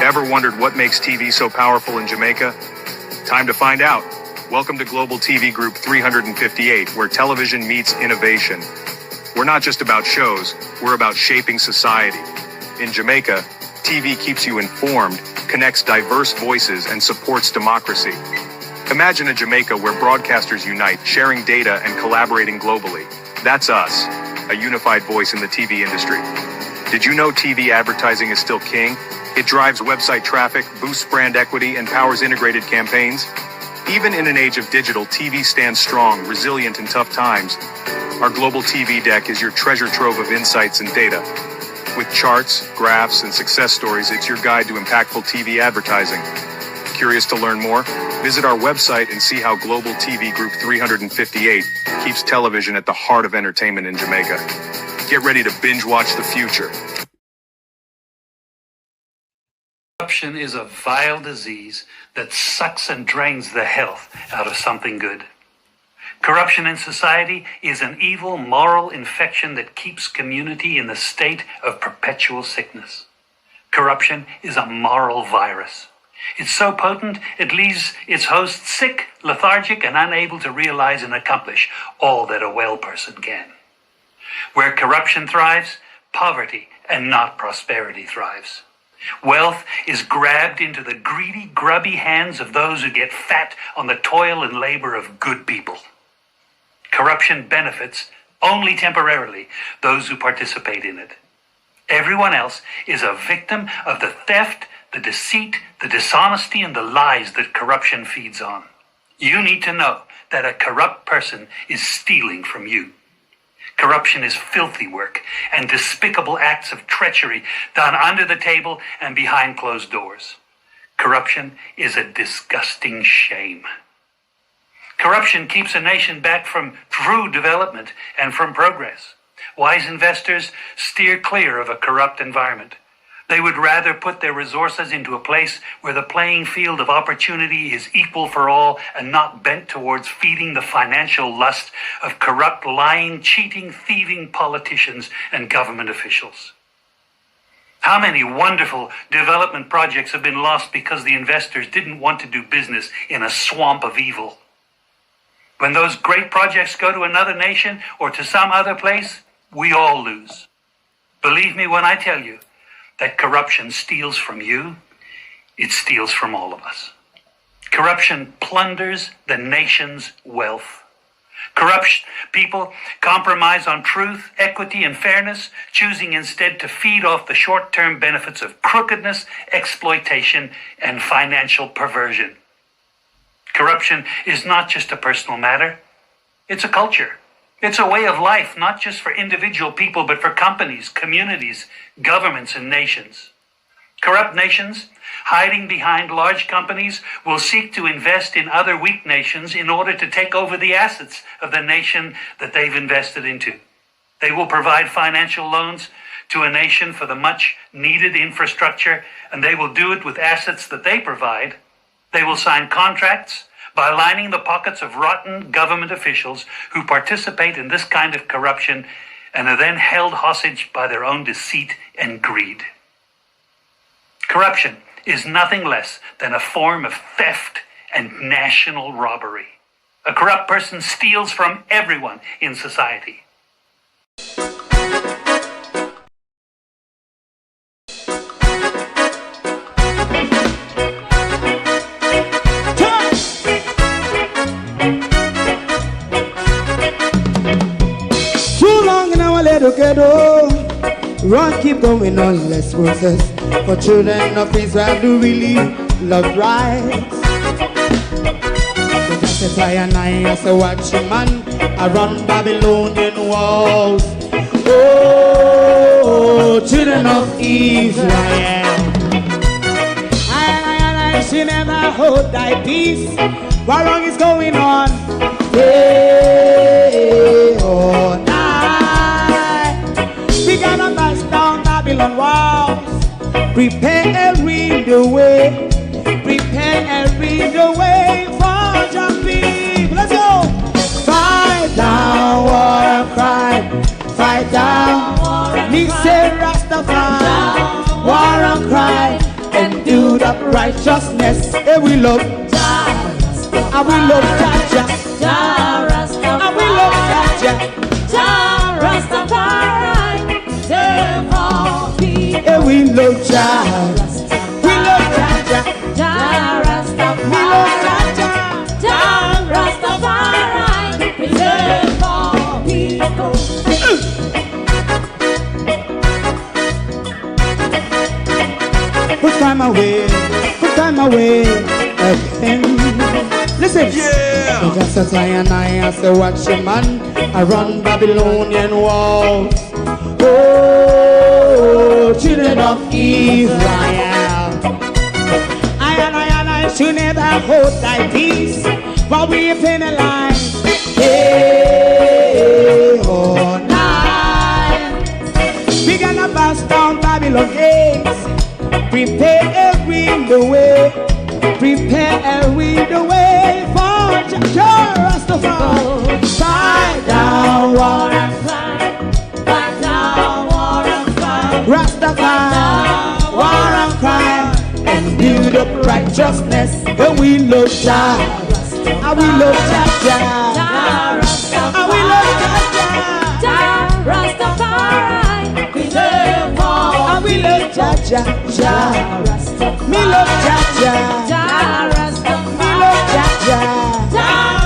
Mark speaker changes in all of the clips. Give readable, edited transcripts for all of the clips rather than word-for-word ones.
Speaker 1: Ever wondered what makes TV so powerful in Jamaica? Time to find out. Welcome to Global TV Group 358, where television meets innovation. We're not just about shows, we're about shaping society. In Jamaica, TV keeps you informed, connects diverse voices, and supports democracy. Imagine a Jamaica where broadcasters unite, sharing data and collaborating globally. That's us, a unified voice in the TV industry. Did you know TV advertising is still king? It drives website traffic, boosts brand equity, and powers integrated campaigns. Even in an age of digital, TV stands strong, resilient in tough times. Our global TV deck is your treasure trove of insights and data. With charts, graphs, and success stories, it's your guide to impactful TV advertising. Curious to learn more? Visit our website and see how Global TV Group 358 keeps television at the heart of entertainment in Jamaica. Get ready to binge watch the future.
Speaker 2: Corruption is a vile disease that sucks and drains the health out of something good. Corruption in society is an evil moral infection that keeps community in a state of perpetual sickness. Corruption is a moral virus. It's so potent, it leaves its host sick, lethargic, and unable to realize and accomplish all that a well person can. Where corruption thrives, poverty and not prosperity thrives. Wealth is grabbed into the greedy, grubby hands of those who get fat on the toil and labor of good people. Corruption benefits, only temporarily, those who participate in it. Everyone else is a victim of the theft, the deceit, the dishonesty, and the lies that corruption feeds on. You need to know that a corrupt person is stealing from you. Corruption is filthy work and despicable acts of treachery done under the table and behind closed doors. Corruption is a disgusting shame. Corruption keeps a nation back from true development and from progress. Wise investors steer clear of a corrupt environment. They would rather put their resources into a place where the playing field of opportunity is equal for all and not bent towards feeding the financial lust of corrupt, lying, cheating, thieving politicians and government officials. How many wonderful development projects have been lost because the investors didn't want to do business in a swamp of evil? When those great projects go to another nation or to some other place, we all lose. Believe me when I tell you that corruption steals from you, it steals from all of us. Corruption plunders the nation's wealth. Corrupt people compromise on truth, equity, and fairness, choosing instead to feed off the short-term benefits of crookedness, exploitation, and financial perversion. Corruption is not just a personal matter, it's a culture. It's a way of life, not just for individual people, but for companies, communities, governments, and nations. Corrupt nations, hiding behind large companies, will seek to invest in other weak nations in order to take over the assets of the nation that they've invested into. They will provide financial loans to a nation for the much-needed infrastructure, and they will do it with assets that they provide. They will sign contracts by lining the pockets of rotten government officials who participate in this kind of corruption and are then held hostage by their own deceit and greed. Corruption is nothing less than a form of theft and national robbery. A corrupt person steals from everyone in society.
Speaker 3: Together, run, keep going on, less process. For children of Israel who really love rights. So just a and I as a watchman around Babylonian walls. Oh, children of Israel. I she never hold thy peace. What wrong is going on? Hey, oh, we gotta bust down Babylon walls. Prepare every the way. Prepare every the way for your people. Let's go. Fight down, war and crime. Fight down, me say Rastafari. War and crime and do righteousness. And we love and we love Jaja. And we love Jaja. And we love Jaja. We love Jaja. We love Jaja. Put time away again. Listen, yeah. Just as I and I say, watch a man, I run Babylonian walls. Oh, children of Israel, I and I should never hold thy peace, but we penalize. Hey, oh, night. We gonna bust down Babylon gates. Prepare the way, prepare the way for Rastafari. Fight down war and fight down war and fight. Rastafari, war and fight, and build up righteousness. And we love Jah, and we love Jah, and we love Jah, Rastafari. We love all, and we love Jah, me love Jaja, me love Jaja,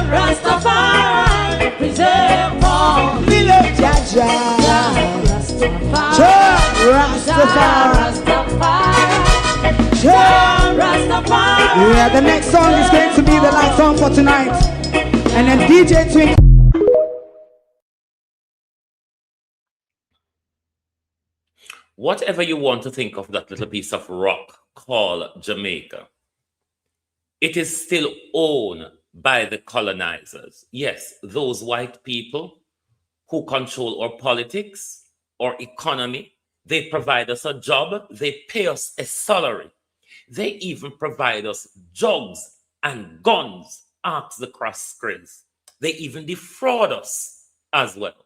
Speaker 3: Rastafari, preserve all. Me love Jaja, Rastafari. Yeah, the next song is going to be the last song for tonight, and then DJ Twink.
Speaker 4: Whatever you want to think of that little piece of rock called Jamaica, it is still owned by the colonizers. Yes, those white people who control our politics, our economy. They provide us a job. They pay us a salary. They even provide us drugs and guns. Ask the cross-grays. They even defraud us as well.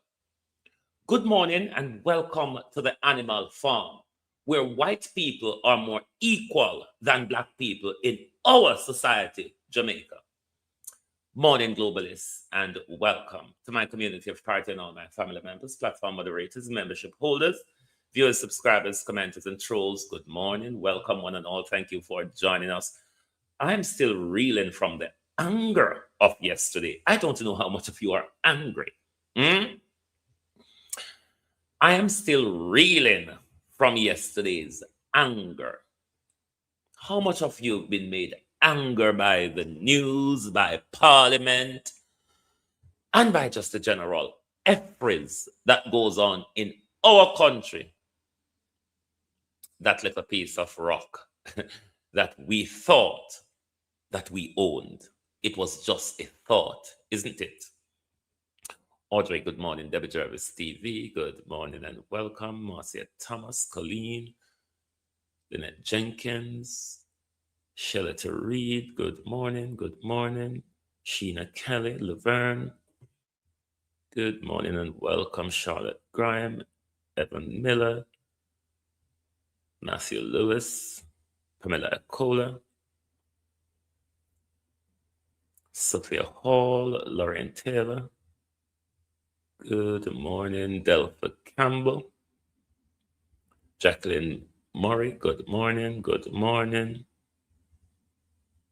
Speaker 4: Good morning and welcome to the Animal Farm, where white people are more equal than black people in our society, Jamaica. Morning, globalists, and welcome to my community of party and all my family members, platform moderators, membership holders, viewers, subscribers, commenters, and trolls. Good morning. Welcome, one and all. Thank you for joining us. I'm still reeling from the anger of yesterday. I don't know how much of you are angry. I am still reeling from yesterday's anger. How much of you have been made angry by the news, by Parliament, and by just the general effries that goes on in our country? That little piece of rock that we thought that we owned. It was just a thought, isn't it? Audrey, good morning. Debbie Jervis TV, good morning and welcome. Marcia Thomas, Colleen, Lynette Jenkins, Shelita Reed, good morning, good morning. Sheena Kelly, Laverne, good morning and welcome. Charlotte Graham, Evan Miller, Matthew Lewis, Pamela Acola, Sophia Hall, Lauren Taylor, good morning. Delpha Campbell, Jacqueline Murray, good morning, good morning.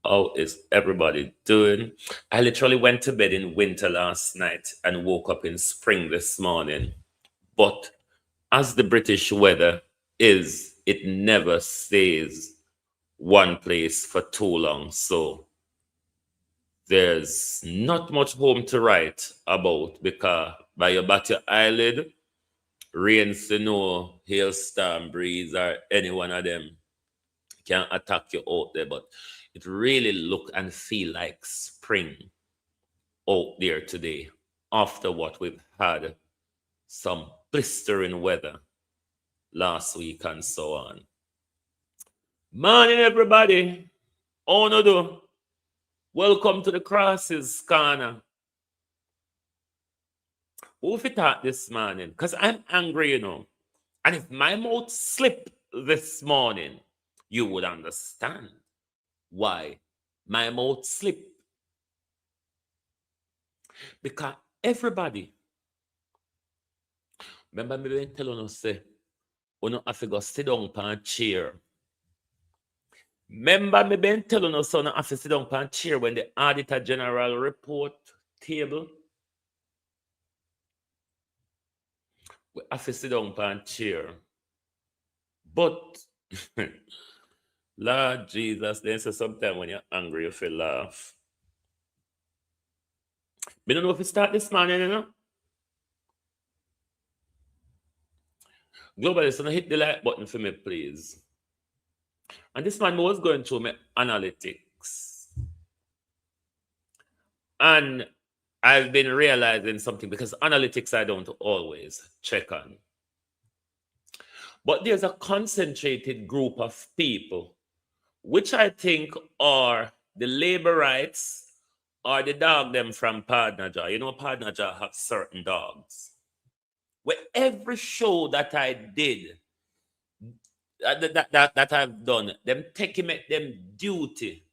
Speaker 4: How is everybody doing? I literally went to bed in winter last night and woke up in spring this morning. But as the British weather is, it never stays one place for too long. So there's not much home to write about because by your bat your eyelid, rain, snow, hailstorm, breeze, or any one of them can attack you out there. But it really look and feel like spring out there today after what we've had, some blistering weather last week and so on. Morning, everybody. How no do? Welcome to the Crosses Corner. Who fit out this morning? Because I'm angry, you know. And if my mouth slipped this morning, you would understand. Why? My mouth slip. Because everybody, remember me when telling us say, you know, have to go sit down on a chair. Remember me been telling us so have to sit down on a chair when the Auditor General report table. We have to sit down on a chair. But Lord Jesus, then say sometimes when you're angry, you feel laugh. We don't know if it start this morning, you know. Globalist, hit the like button for me, please. And this man was going through my analytics. And I've been realizing something because analytics I don't always check on. But there's a concentrated group of people, which I think are the labor rights or the dog them from Partnerjaw. You know, Partnerjaw have certain dogs. Where every show that I did, that I've done, them taking them duty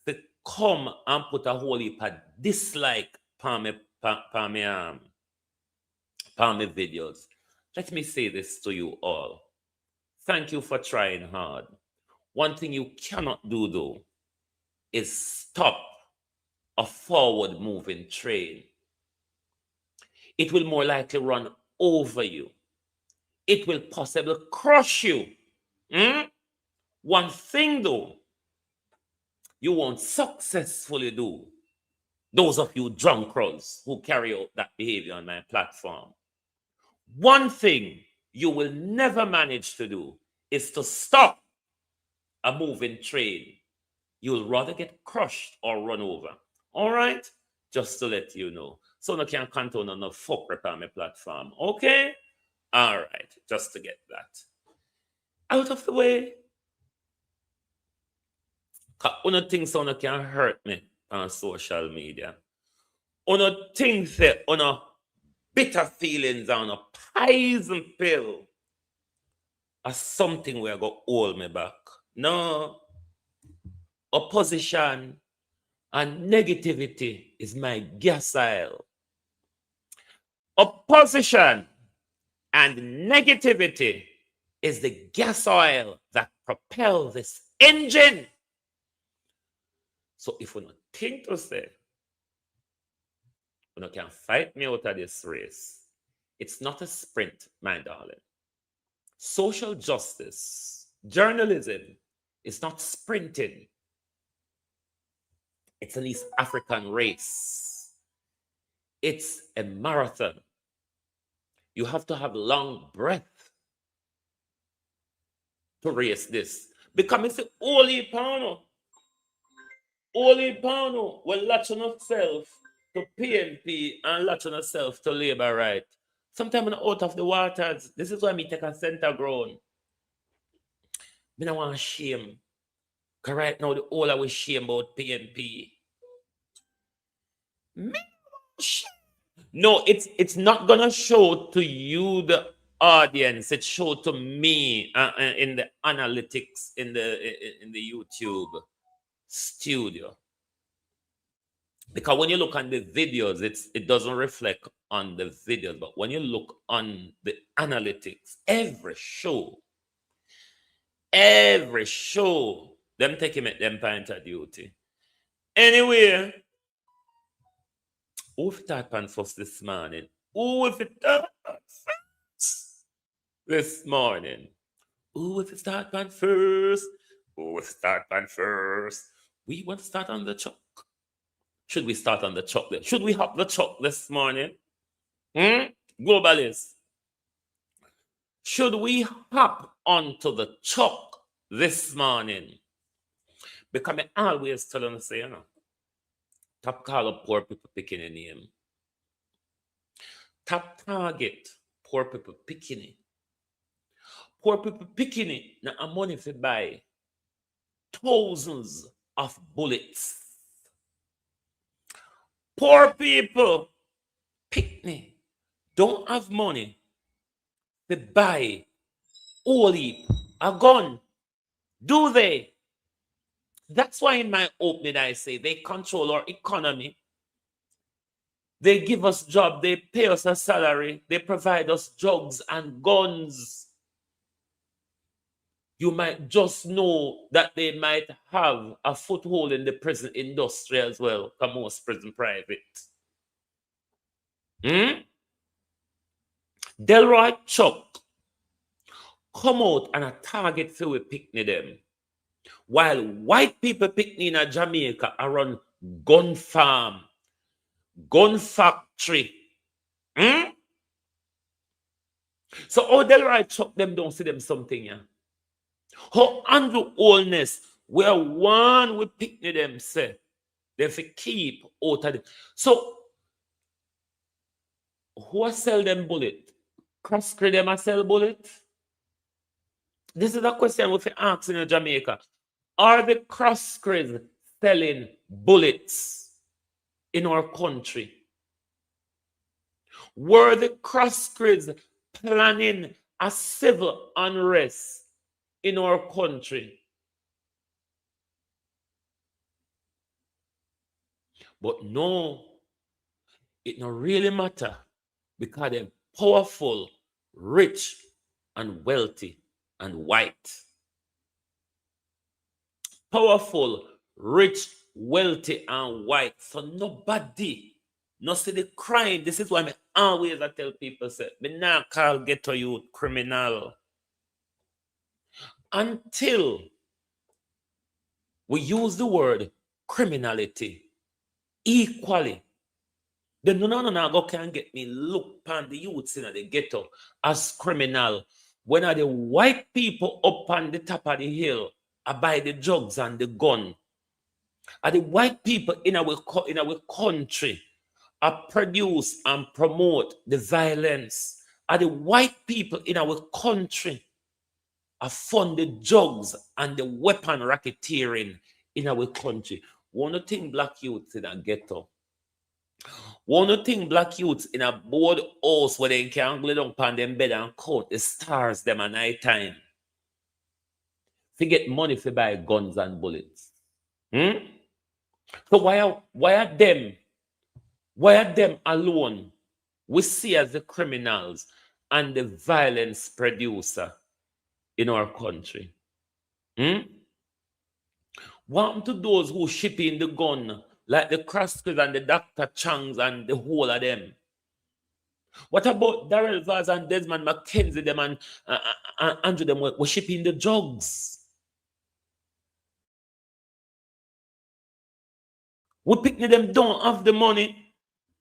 Speaker 4: to come and put a whole heap of dislike on me videos. Let me say this to you all. Thank you for trying hard. One thing you cannot do though is stop a forward moving train. It will more likely run over you. It will possibly crush you. One thing though, you won't successfully do, those of you drunkards who carry out that behavior on my platform, one thing you will never manage to do is to stop a moving train. You'll rather get crushed or run over. All right? Just to let you know. So no can control on no fuck rep on my platform. Okay? All right. Just to get that out of the way. One thing so no can hurt me on social media. One thing say on bitter feelings on a poison pill or something where go hold me back. No. Opposition and negativity is my gas oil. Opposition and negativity is the gas oil that propels this engine. So if we don't think to say, we can fight me out of this race, it's not a sprint, my darling. Social justice, journalism is not sprinting. It's an East African race. It's a marathon. You have to have long breath to race this. Because it's the only pano will latch on itself to PNP and latch on itself to labor right. Sometimes I'm out of the waters. This is why me take a center ground. I don't want to shame. Because right now, the whole of we shame about PNP. No, it's not going to show to you, the audience. It showed to me in the analytics, in the YouTube studio. Because when you look on the videos, it doesn't reflect on the videos. But when you look on the analytics, every show, them taking it them point of duty. Anyway, who if that pan first this morning? Who if it start first this morning? Who if it start pan first? Who if it start pan first? We want to start on the chalk. Should we start on the chalk? Should we hop the chalk this morning? Globalists. Should we hop onto the chalk this morning? Because I always tell them, say, you know, top call up poor people picking a name. Top target poor people picking it. Poor people picking it. Now I'm money to buy thousands of bullets. Poor people picnic don't have money to buy only a gun. Do they? That's why in my opening I say they control our economy. They give us job, they pay us a salary, they provide us drugs and guns. You might just know that they might have a foothold in the prison industry as well, for most prison private. Delroy Chuck come out and a target for we picnic them. While white people picnic in Jamaica are run gun farm, gun factory. So how Delroy Chuck them don't see them something, yeah? How Andrew Oldness, where one we picnic them say, they fi keep out of it. So who sell them bullet? Cross-creed them a sell bullet? This is a question we fi ask in Jamaica. Are the cross-creeds selling bullets in our country? Were the cross-creeds planning a civil unrest in our country? But no, it don't really matter because they're powerful, rich, and wealthy, and white. Powerful, rich, wealthy, and white. So nobody, no see the crime. This is why I always tell people, say, me not call ghetto youth criminal. Until we use the word criminality equally, then no go can get me look upon the youths in the ghetto as criminal. When are the white people up on the top of the hill buy the drugs and the gun? Are the white people in our country produce and promote the violence? Are the white people in our country fund the drugs and the weapon racketeering in our country? One thing black youths in a ghetto. One thing black youths in a board house where they can lay down upon them bed and count the stars them at night time. To get money to buy guns and bullets. So why are them alone we see as the criminals and the violence producer in our country? What to those who ship in the gun, like the Crossfield and the Dr. Changs and the whole of them? What about Daryl Vaz and Desmond McKenzie them and Andrew them were shipping the drugs? We picnic them don't have the money.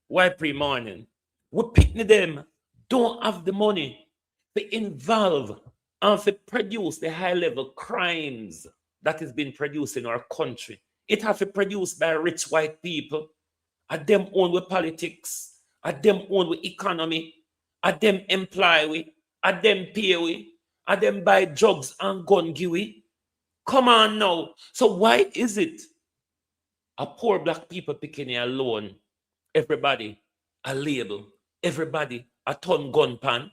Speaker 4: Why pre-morning? We picnic them don't have the money to involve and to produce the high-level crimes that is being produced in our country. It has to be produced by rich white people. At them own with politics. At them own with economy. At them employ we. At them pay we. At them buy drugs and gun give we. Come on now. So why is it a poor black people picking a loan? Everybody a label. Everybody a ton gun pan.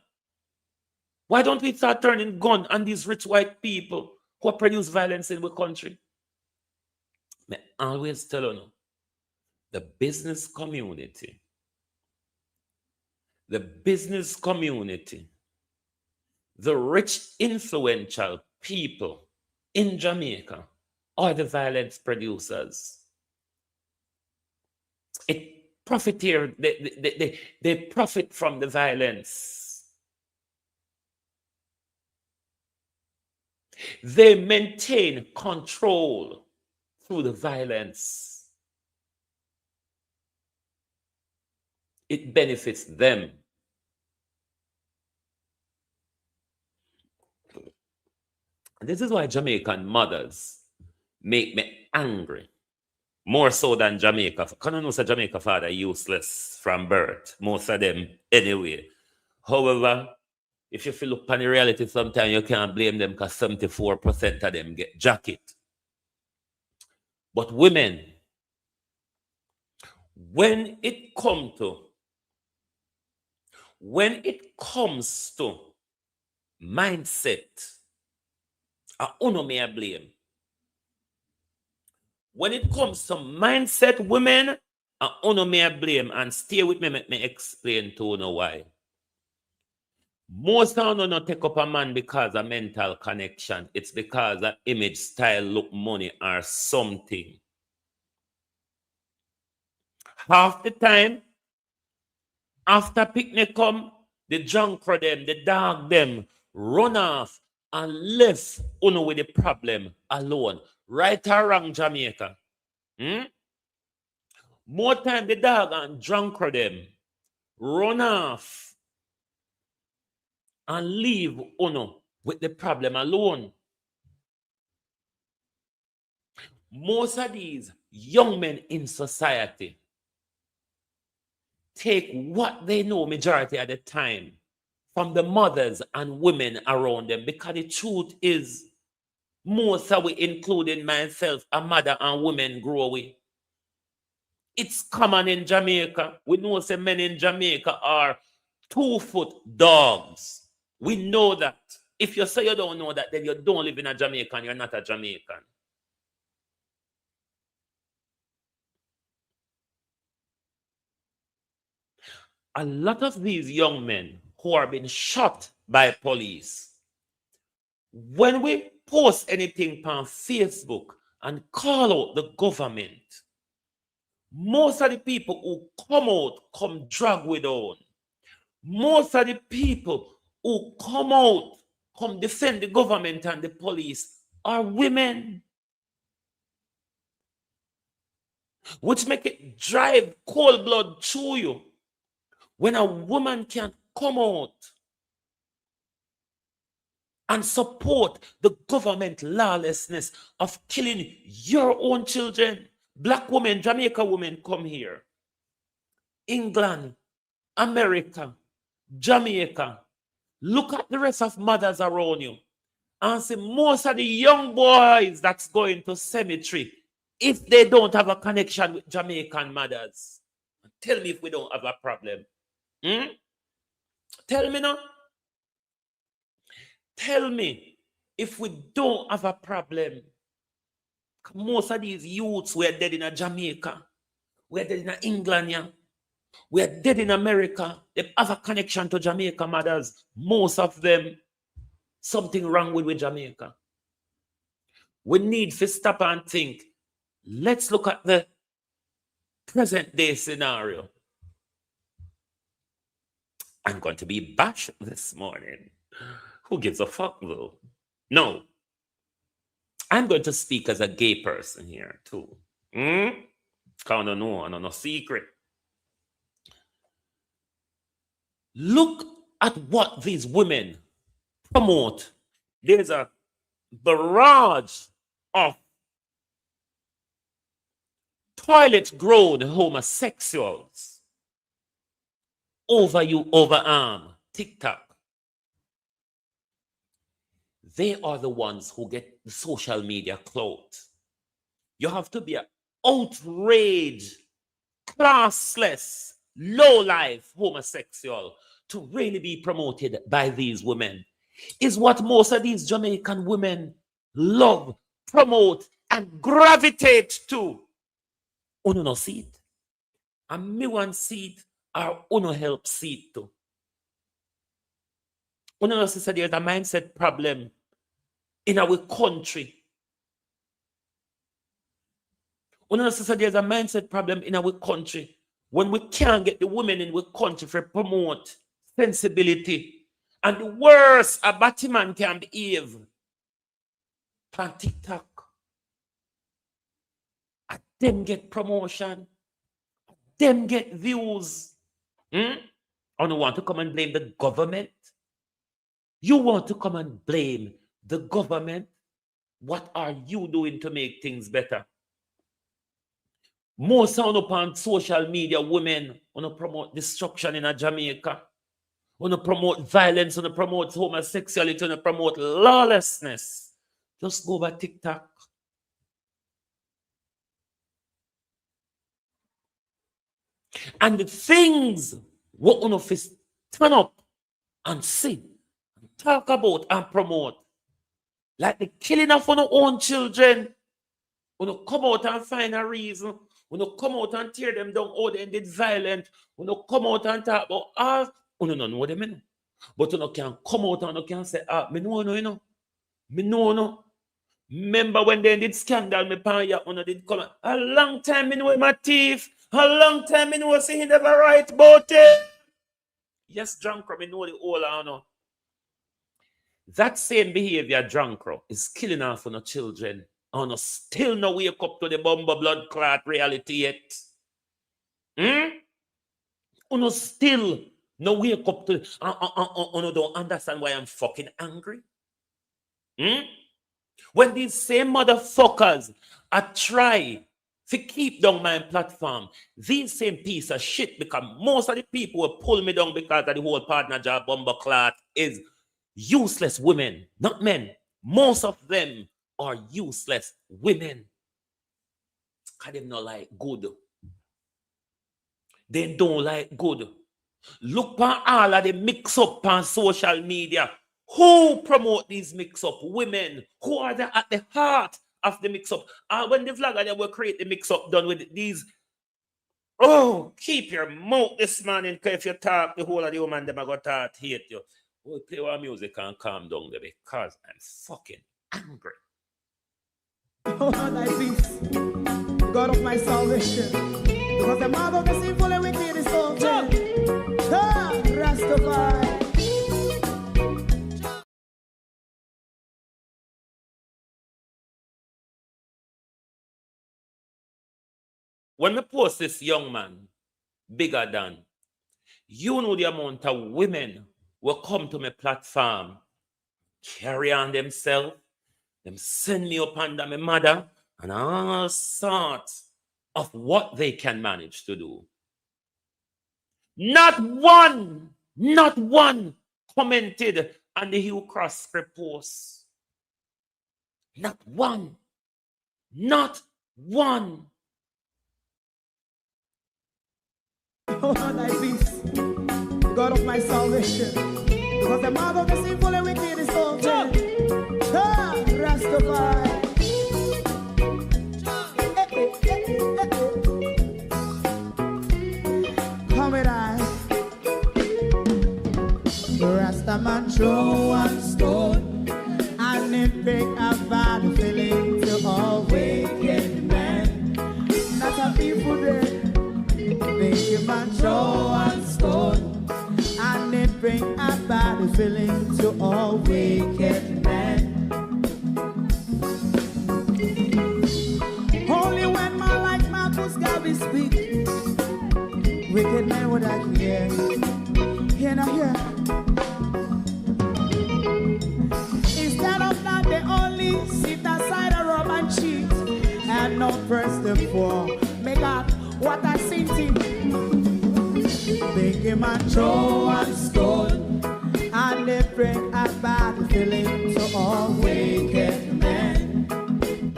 Speaker 4: Why don't we start turning gun on these rich white people who produce violence in the country? I always tell you, the business community, the rich, influential people in Jamaica are the violence producers. They profit from the violence. They maintain control through the violence. It benefits them. This is why Jamaican mothers make me angry, more so than Jamaica. Because I know Jamaica father useless from birth, most of them anyway. However, if you feel look upon the reality, sometimes you can't blame them because 74% of them get jacket. But women, when it comes to mindset, I only may blame. When it comes to mindset, women, I honor me blame and stay with me, make me explain to you why. Most of them not take up a man because of mental connection. It's because of image, style, look, money, or something. Half the time, after picnic come, the drunk for them, the dog them, run off and left uno with the problem alone. Right or wrong, Jamaica? More time the dog and drunk for them, run off and leave uno with the problem alone. Most of these young men in society take what they know majority of the time from the mothers and women around them, because the truth is most of we, including myself, a mother and women grow with. It's common in Jamaica. We know some men in Jamaica are 2-foot dogs. We know that. If you say you don't know that, then you don't live in a Jamaican, you're not a Jamaican. A lot of these young men who are being shot by police, when we post anything on Facebook and call out the government, most of the people who come out come drag with on. Most of the people who come out, come defend the government and the police are women, which make it drive cold blood through you when a woman can come out and support the government lawlessness of killing your own children. Black women, Jamaica women come here. England, America, Jamaica. Look at the rest of mothers around you and see most of the young boys that's going to cemetery, if they don't have a connection with Jamaican mothers. Tell me if we don't have a problem. Tell me now. Tell me if we don't have a problem. Most of these youths were dead in Jamaica. We're dead in England, yeah. We're dead in America. They have a connection to Jamaica mothers. Most of them, something wrong with Jamaica. We need to stop and think. Let's look at the present day scenario. I'm going to be bashed this morning. Who gives a fuck though? No. I'm going to speak as a gay person here too. Can't know, no secret. Look at what these women promote. There's a barrage of toilet-grown homosexuals overarm TikTok. They are the ones who get the social media clout. You have to be an outraged, classless, low-life homosexual to really be promoted by these women. Is what most of these Jamaican women love, promote, and gravitate to. Uno no see it. And me one see it, or uno help see it too. Uno no see there's a mindset problem in our country. Uno no see there's a mindset problem in our country when we can't get the women in our country to promote sensibility. And the worse a Batman can behave on TikTok. And them get promotion. Them get views. I don't want to come and blame the government. You want to come and blame the government? What are you doing to make things better? More sound upon social media, women want to promote destruction in Jamaica. Want to promote violence, want to promote homosexuality, want to promote lawlessness. Just go by TikTok. And the things what one of us turn up and sing, and talk about and promote, like the killing of our own children, When you come out and find a reason, when you come out and tear them down, oh, they did violent. When you come out and talk about all, you don't know them, you know. But you can come out and you can say, me know, you know. Me know, no. Remember when they did scandal, me pan ya, you did come. A long time me know my thief. A long time me know say he never right about it. Yes, drunk, me know the whole, you know. That same behavior, drunk, is killing off on our children. And still no wake up to the bomber blood clot reality yet. Uno still no wake up to uno don't understand why I'm fucking angry. When these same motherfuckers are try to keep down my platform, these same piece of shit, because most of the people will pull me down because of the whole partner job bomber clot is useless women, not men. Most of them are useless women. Because they don't like good. They don't like good. Look at all of the mix up on social media. Who promote these mix up? Women. Who are at the heart of the mix up? When the vlogger they will create the mix up done with these. Oh, keep your mouth this morning, because if you talk, the whole of the woman them are going to hate you. We'll play our music and calm down there because I'm fucking angry.
Speaker 3: Oh, thy peace, God of my salvation, because the mouth of the sinful and wicked is open. Rastafari.
Speaker 4: When we post this young man, bigger than, you know the amount of women will come to my platform, carry on themselves, them send me up under my mother, and all sorts of what they can manage to do. Not one commented on the Hugh Cross script post. Not one.
Speaker 3: Oh, thy peace, God of my salvation, because the mouth of the sinful and wicked is open. Rastafari. Come with I. Rastaman throw one stone, and it bring a bad feeling to all wicked men. Not a people there. Make a man throw one stone, and it bring a bad feeling to all wicked men. Only when man like Marcus Garvey speak, wicked men would I hear. Hear now hear. Instead of that, they only sit aside and rub and cheat, and not press them for. Make God what I seen to make him a throw and stone, and they bring a bad feeling to all wicked men.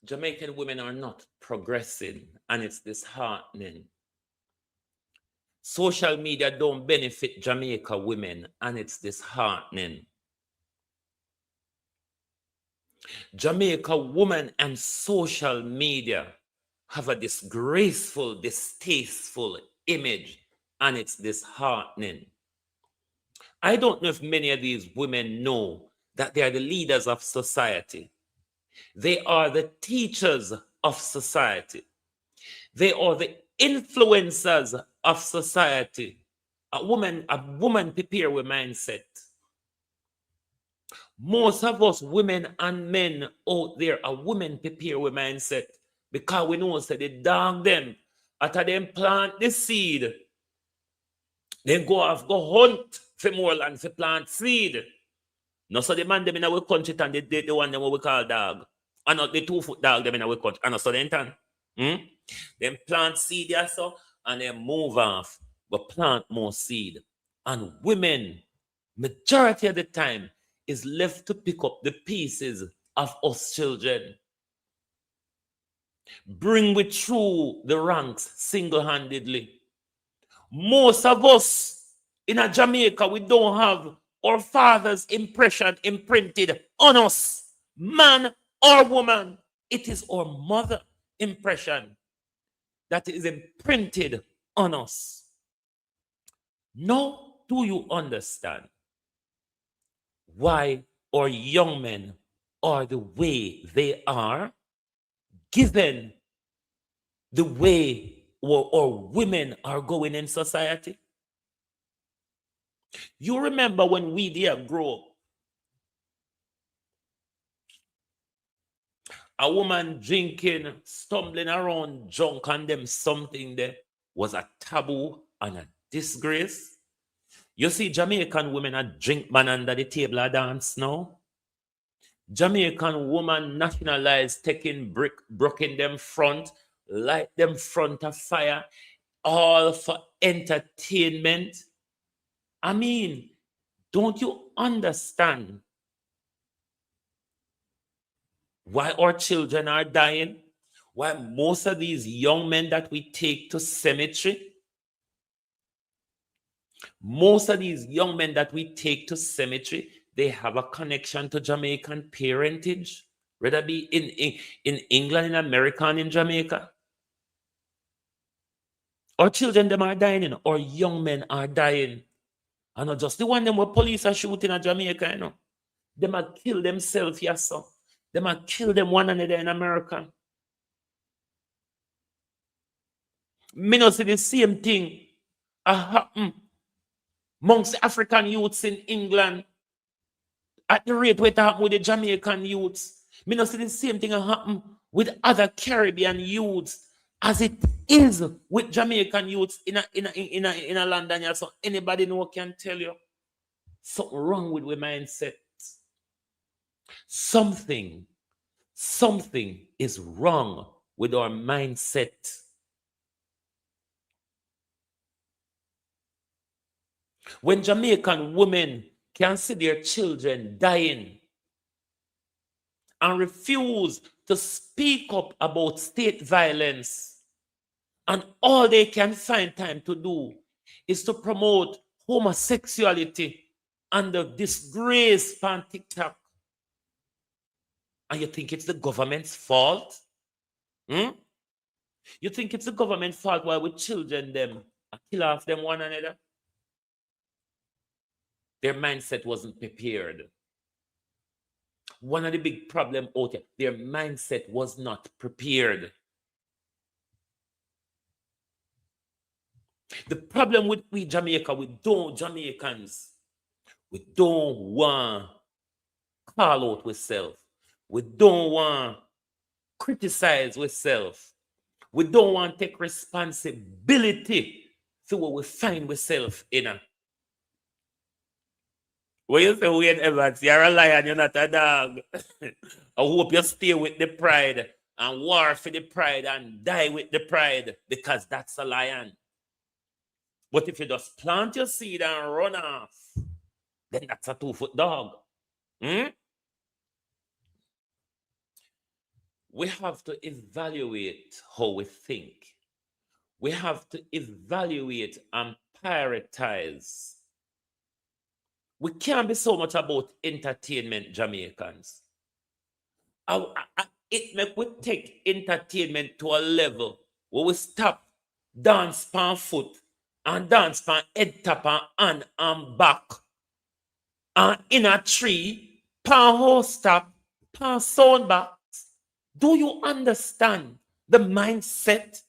Speaker 4: Jamaican women are not progressing, and it's disheartening. Social media don't benefit Jamaica women, and it's disheartening. Jamaica women and social media have a disgraceful, distasteful image, and it's disheartening. I don't know if many of these women know that they are the leaders of society. They are the teachers of society. They are the influencers of society. A woman prepare with mindset. Most of us women and men out there are women prepare with mindset, because we know that they dog them after them plant the seed. Then go hunt for more land for plant seed. No, so the man them in our country and the one them what we call dog. And not the 2-foot dog them in our country. And so then Then plant seed there so and then move off. But plant more seed. And women, majority of the time, is left to pick up the pieces of us children. Bring we through the ranks single-handedly. Most of us in a Jamaica, we don't have our father's impression imprinted on us. Man our woman. It is our mother impression that is imprinted on us. Now, do you understand why our young men are the way they are, given the way our women are going in society? You remember when we there grow up, a woman drinking, stumbling around drunk and them something there was a taboo and a disgrace. You see, Jamaican women a drink man under the table a dance now. Jamaican woman nationalized, taking brick, broken them front, light them front of fire, all for entertainment. I mean, don't you understand why our children are dying? Why most of these young men that we take to cemetery, they have a connection to Jamaican parentage, whether be in England, in America, and in Jamaica. Our children, them are dying, you know. Our young men are dying. And not just the one them where police are shooting at Jamaica, you know. They might kill themselves, yes, sir. They might kill them one another in America. Me not see the same thing happen amongst African youths in England at the rate where it happen with the Jamaican youths. Me not see the same thing happen with other Caribbean youths as it is with Jamaican youths in a London. Yeah. So anybody know can tell you something wrong with the mindset. Something is wrong with our mindset. When Jamaican women can see their children dying and refuse to speak up about state violence, and all they can find time to do is to promote homosexuality and the disgrace on TikTok, and you think it's the government's fault? You think it's the government's fault why with children them kill off them one another? Their mindset wasn't prepared. One of the big problems out here, their mindset was not prepared. The problem with we Jamaica, Jamaicans, we don't want call out with self. We don't want criticize with self. We don't want take responsibility for what we find with self in a. When you say Wayne Evans, you're a lion, you're not a dog. I hope you stay with the pride and war for the pride and die with the pride, because that's a lion. But if you just plant your seed and run off, then that's a 2-foot dog. We have to evaluate how we think. We have to evaluate and prioritize. We can't be so much about entertainment, Jamaicans. It make we take entertainment to a level where we stop dance pan foot and dance pan head tap and back. And in a tree, pan house tap, pan sound back. Do you understand the mindset?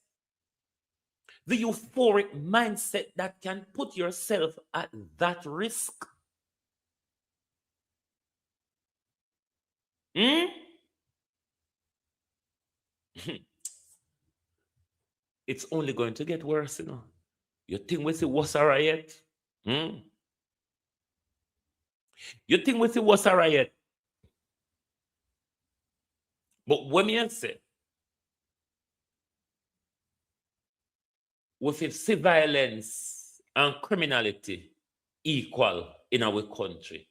Speaker 4: The euphoric mindset that can put yourself at that risk? It's only going to get worse, you know. You think we see what's a riot? You think we see what's a riot? But when you say, we see violence and criminality equal in our country.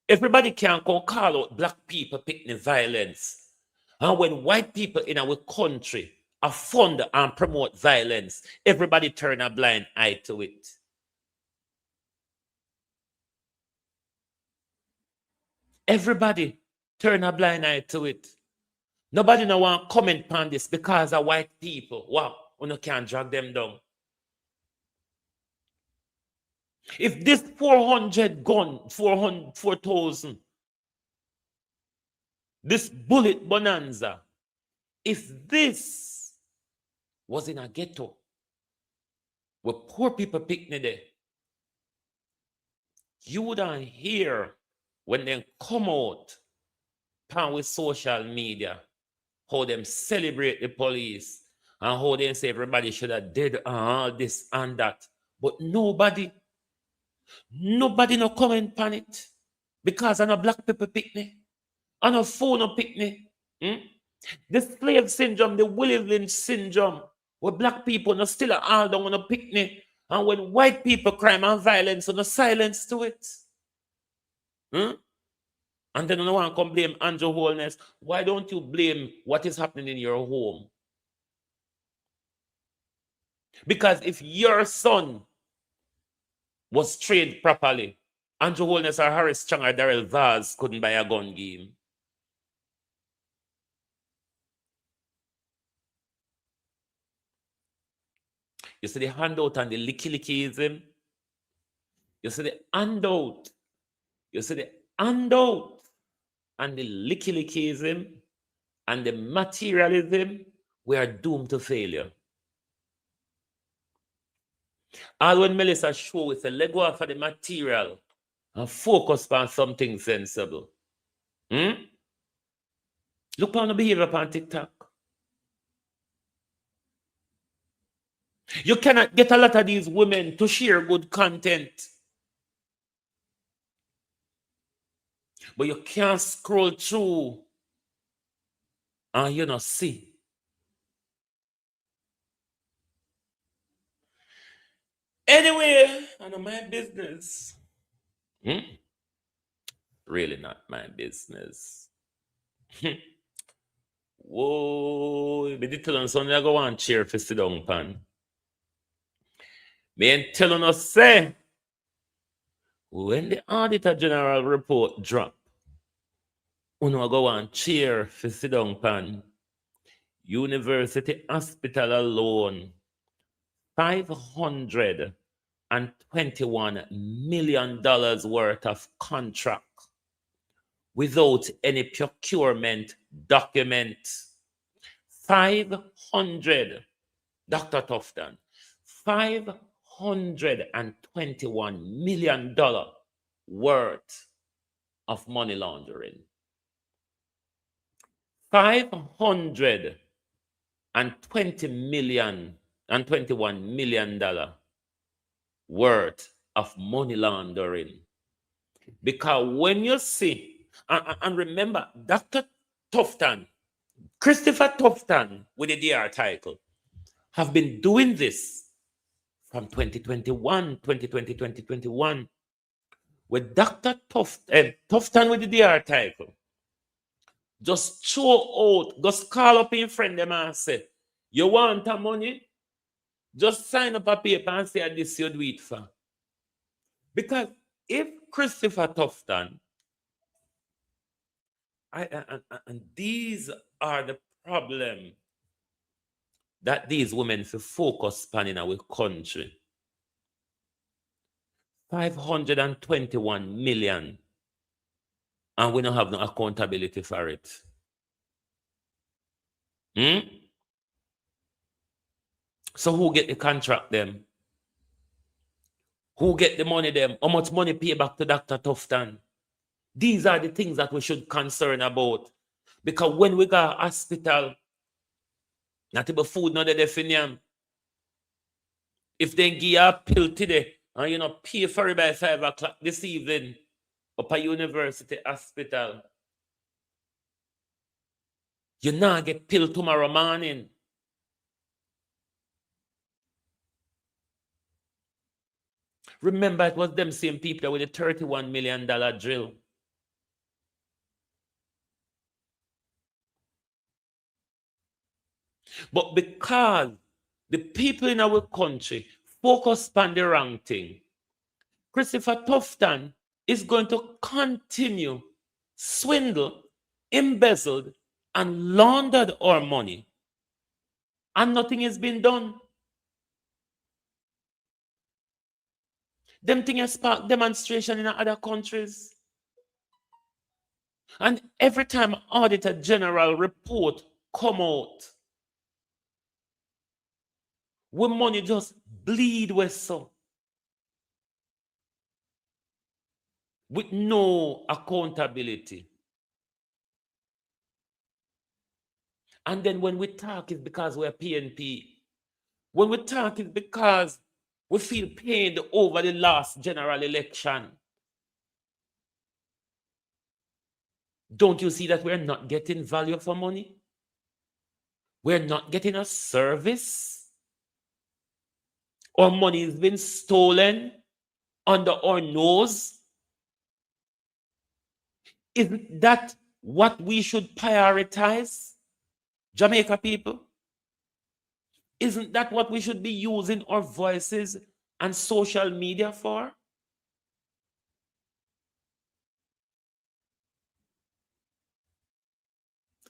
Speaker 4: Everybody can call out black people picking violence. And when white people in our country are fund and promote violence, everybody turn a blind eye to it. Everybody turn a blind eye to it. Nobody no want comment on this because of white people. Wow, you can't drag them down. If this 400 gun, 4,000, this bullet bonanza, if this was in a ghetto where poor people picnic there, you wouldn't hear when they come out pan with social media how them celebrate the police and how they say everybody should have did all this and that. But nobody no comment on it because I know black people picnic, I know phone no picnic. The slave syndrome, the Willie Lynch syndrome, where black people no still all down on a picnic, and when white people crime and violence, no silence to it. And then no one can blame Andrew Holness. Why don't you blame what is happening in your home? Because if your son was trained properly, Andrew Holness or Harris Chang or Daryl Vaz couldn't buy a gun game. You see the handout and the licky-lickyism? You see the handout. You see the handout and the licky-lickyism and the materialism. We are doomed to failure. All when Melissa show with a leg off for the material and focus on something sensible. Look on the behavior on TikTok. You cannot get a lot of these women to share good content. But you can't scroll through and you not see. Anyway, I know my business. Really not my business. Whoa, but tell us something I go on chair for sit down pan. Me ain't telling us say when the Auditor General report drop, we go on chair for sit down pan. University Hospital alone, $521 million worth of contract without any procurement document. 500, Dr. Tufton, $521 million worth of money laundering. $521 million worth of money laundering. Because when you see, and remember, Dr. Tufton, Christopher Tufton with the DR title, have been doing this from 2021, with Dr. Tufton with the DR title. Just throw out, just call up your friend them and say, you want the money? Just sign up a paper and say this you do it for. Because if Christopher Tufton, and these are the problem that these women focus on in our country. 521 million. And we don't have no accountability for it. So who get the contract them? Who get the money them? How much money pay back to Dr. Tufton? These are the things that we should concern about. Because when we go to hospital, not even food, not the definition. If they give you a pill today, and you know, pay for it by 5 o'clock this evening, up at university hospital, you not get pill tomorrow morning. Remember, it was them same people with the $31 million drill. But because the people in our country focus on the wrong thing, Christopher Tufton is going to continue swindle embezzled, and laundered our money, and nothing has been done. Them things spark demonstration in other countries. And every time Auditor General report come out, we money just bleed with so. With no accountability. And then when we talk, it's because we're PNP. When we talk, it's because we feel pained over the last general election. Don't you see that we're not getting value for money? We're not getting a service. Our money has been stolen under our nose. Isn't that what we should prioritize, Jamaica people? Isn't that what we should be using our voices and social media for?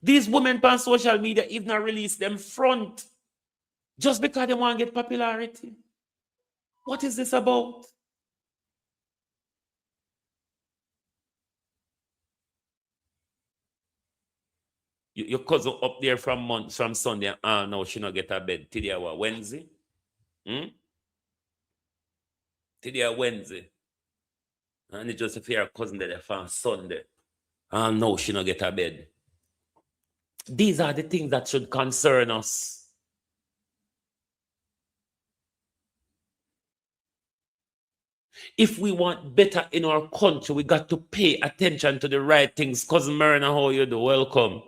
Speaker 4: These women on social media even not release them front just because they want to get popularity. What is this about? Your cousin up there from Sunday, no, she not get a bed. Today what, Wednesday? Today Wednesday. And it's just if your cousin there from Sunday. No, she not get a bed. These are the things that should concern us. If we want better in our country, we got to pay attention to the right things. Cousin Marina, how you do? Welcome.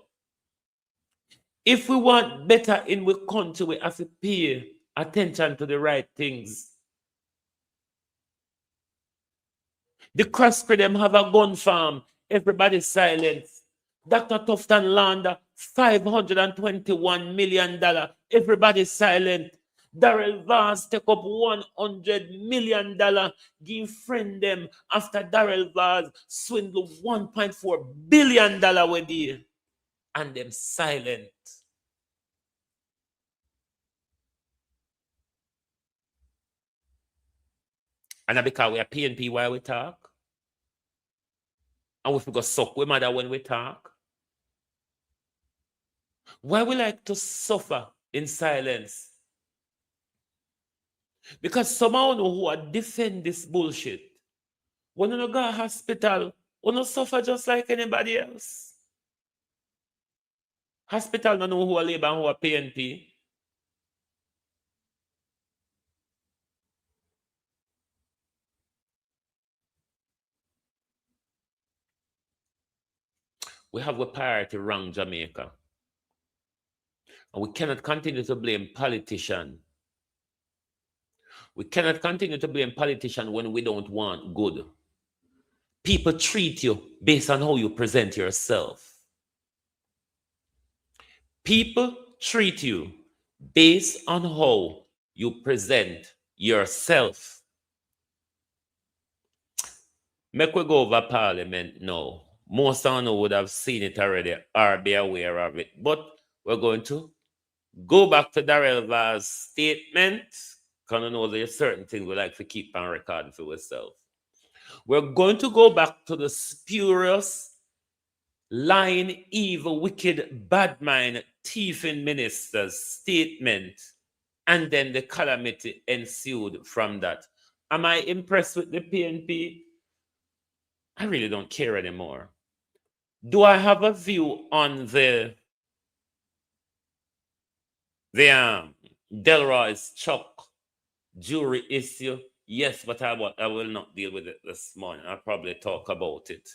Speaker 4: If we want better in our country, we have to pay attention to the right things. The Crosscrew them have a gun farm. Everybody silent. Dr. Tufton Launder, $521 million. Everybody silent. Daryl Vaz take up $100 million. Give friend them after Daryl Vaz swindle $1.4 billion with you. And them silent. And because we are PNP while we talk. And we forgot suck we mother when we talk. Why we like to suffer in silence? Because somehow who are defend this bullshit. When you go to hospital, you don't suffer just like anybody else. Hospital don't know who are labor and who are PNP. We have a priority wrong, Jamaica. And we cannot continue to blame politicians. We cannot continue to blame politicians when we don't want good. People treat you based on how you present yourself. People treat you based on how you present yourself. Make we go over Parliament now. Most of you would have seen it already or be aware of it. But we're going to go back to Daryl Vaz's statement. Because I know there's certain things we like to keep on record for ourselves. We're going to go back to the spurious, lying, evil, wicked, bad mind, thieving minister's statement. And then the calamity ensued from that. Am I impressed with the PNP? I really don't care anymore. Do I have a view on the Delroy's Chuck jury issue? Yes, but I will not deal with it this morning. I'll probably talk about it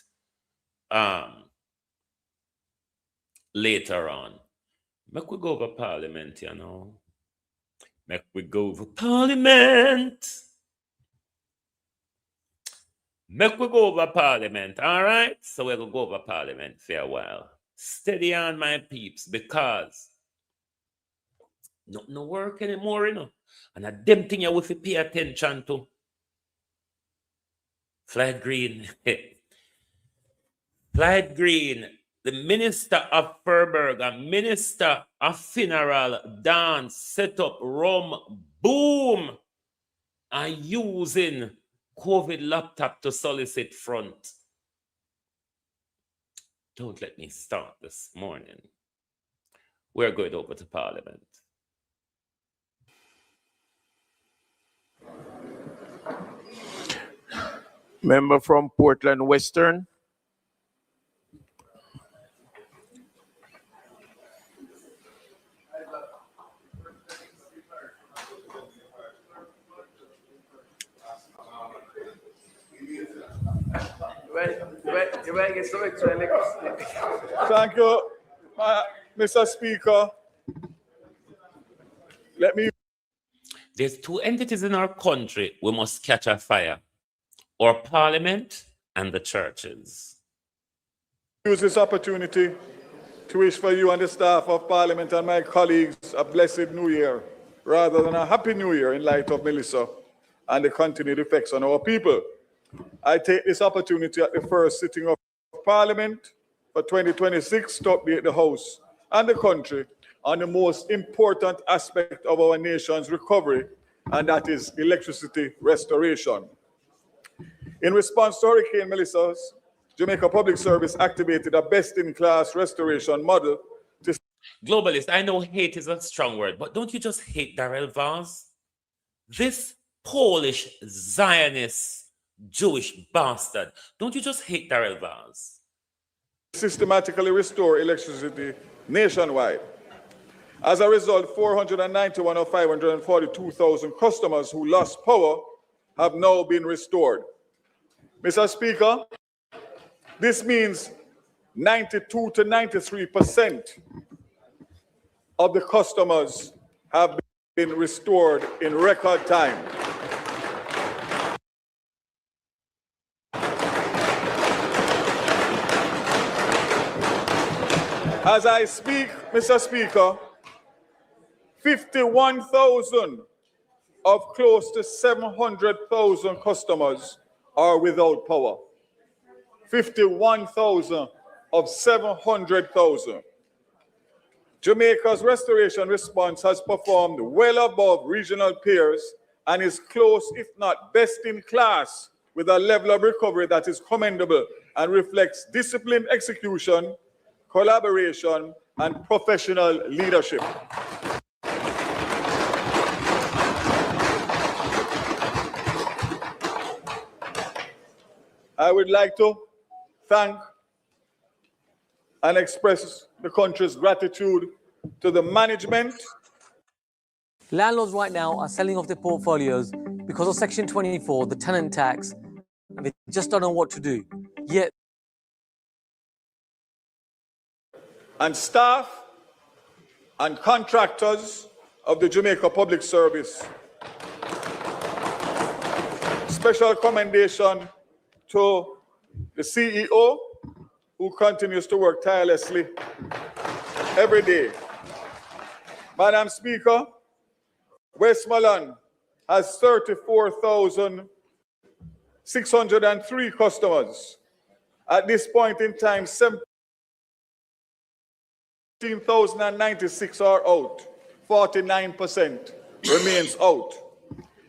Speaker 4: later on. Make we go over Parliament, you know. Make we go over Parliament. Make we go over Parliament, all right? So we're going to go over Parliament for a while. Steady on, my peeps, because no work anymore, you know. And a damn thing you have to pay attention to. Flight Green. Flight Green the minister of Furberg, a minister of funeral, dance, set up, rum, boom, and using COVID laptop to solicit front. Don't let me start this morning. We're going over to Parliament.
Speaker 5: Member from Portland Western.
Speaker 6: Thank you, Mr. Speaker. Let me.
Speaker 4: There's two entities in our country we must catch a fire: our parliament and the churches.
Speaker 6: Use this opportunity to wish for you and the staff of Parliament and my colleagues a blessed New Year, rather than a Happy New Year in light of Melissa and the continued effects on our people. I take this opportunity at the first sitting of Parliament for 2026 to update the House and the country on the most important aspect of our nation's recovery, and that is electricity restoration. In response to Hurricane Melissa, Jamaica Public Service activated a best-in-class restoration model to...
Speaker 4: Globalist, I know hate is a strong word, but don't you just hate Daryl Vaz? This Polish Zionist Jewish bastard. Don't you just hate Daryl Vaz?
Speaker 6: Systematically restore electricity nationwide. As a result, 491 of 542,000 customers who lost power have now been restored. Mr. Speaker, this means 92 to 93% of the customers have been restored in record time. As I speak, Mr. Speaker, 51,000 of close to 700,000 customers are without power. 51,000 of 700,000. Jamaica's restoration response has performed well above regional peers and is close, if not best in class, with a level of recovery that is commendable and reflects disciplined execution, collaboration, and professional leadership. I would like to thank and express the country's gratitude to the management.
Speaker 7: Landlords right now are selling off their portfolios because of Section 24, the tenant tax, and they just don't know what to do. Yet,
Speaker 6: and staff and contractors of the Jamaica Public Service. Special commendation to the CEO, who continues to work tirelessly every day. Madam Speaker, Westmoreland has 34,603 customers. At this point in time, 17,096 are out. 49% remains out.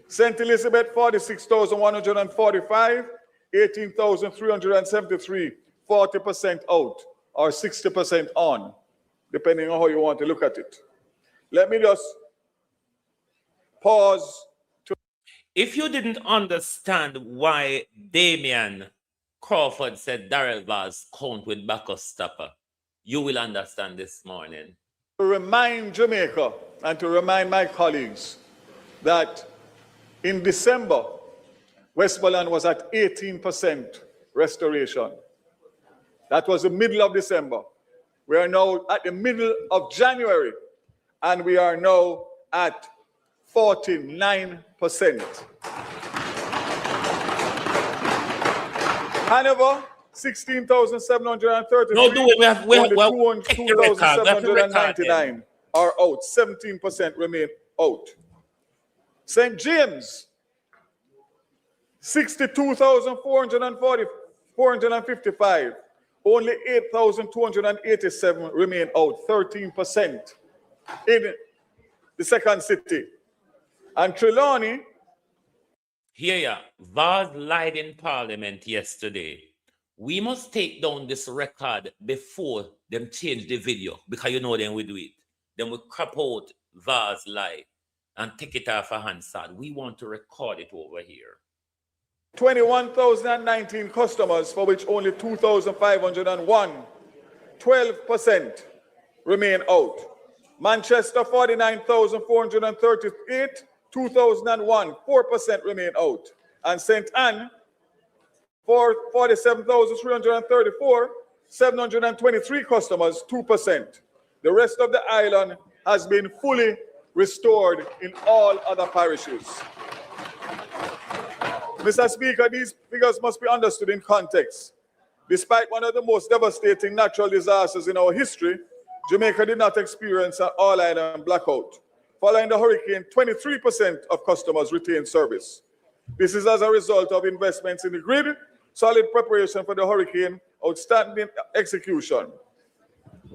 Speaker 6: St. Elizabeth, 46,145, 18,373, 40% out, or 60% on, depending on how you want to look at it. Let me just pause.
Speaker 4: If you didn't understand why Damian Crawford said Daryl Vaz count with backup stopper, you will understand this morning.
Speaker 6: To remind Jamaica and to remind my colleagues that in December, Westmoreland was at 18% restoration. That was the middle of December. We are now at the middle of January, and we are now at 49%. Hanover, 16,733.
Speaker 4: No, do it. We have
Speaker 6: 2,799 are out. 17% remain out. St. James, 62,455. only 8,287 remain out, 13% in the second city. And Trelawney,
Speaker 4: Here, Vaz lied in Parliament yesterday. We must take down this record before them change the video, because you know then we do it. Then we crop out Vaz lie and take it off a Hansard. We want to record it over here.
Speaker 6: 21,019 customers, for which only 2,501, 12% remain out. Manchester, 49,438, 2,001, 4% remain out. And St. Anne, 47,334, 723 customers, 2%. The rest of the island has been fully restored in all other parishes. Mr. Speaker, these figures must be understood in context. Despite one of the most devastating natural disasters in our history, Jamaica did not experience an all-island blackout. Following the hurricane, 23% of customers retained service. This is as a result of investments in the grid, solid preparation for the hurricane, outstanding execution.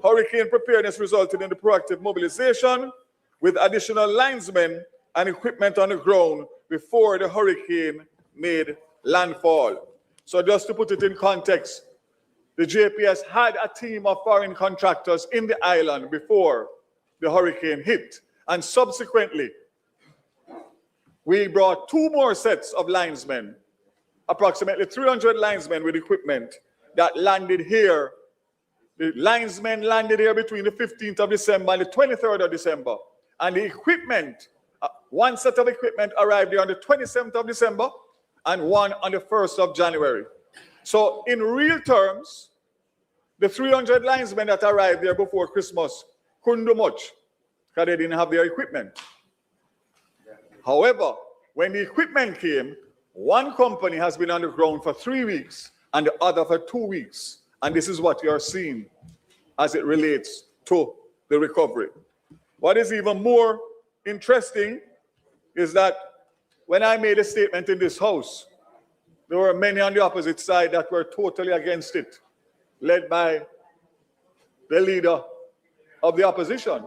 Speaker 6: Hurricane preparedness resulted in the proactive mobilization with additional linesmen and equipment on the ground before the hurricane made landfall. So just to put it in context, the JPS had a team of foreign contractors in the island before the hurricane hit. And subsequently, we brought 2 more sets of linesmen, approximately 300 linesmen with equipment that landed here. The linesmen landed here between the 15th of December and the 23rd of December. And the equipment, one set of equipment arrived here on the 27th of December and one on the 1st of January. So in real terms, the 300 linesmen that arrived there before Christmas couldn't do much because they didn't have their equipment. However, when the equipment came, one company has been on the ground for 3 weeks and the other for 2 weeks. And this is what you are seeing as it relates to the recovery. What is even more interesting is that when I made a statement in this house, there were many on the opposite side that were totally against it, led by the leader of the opposition.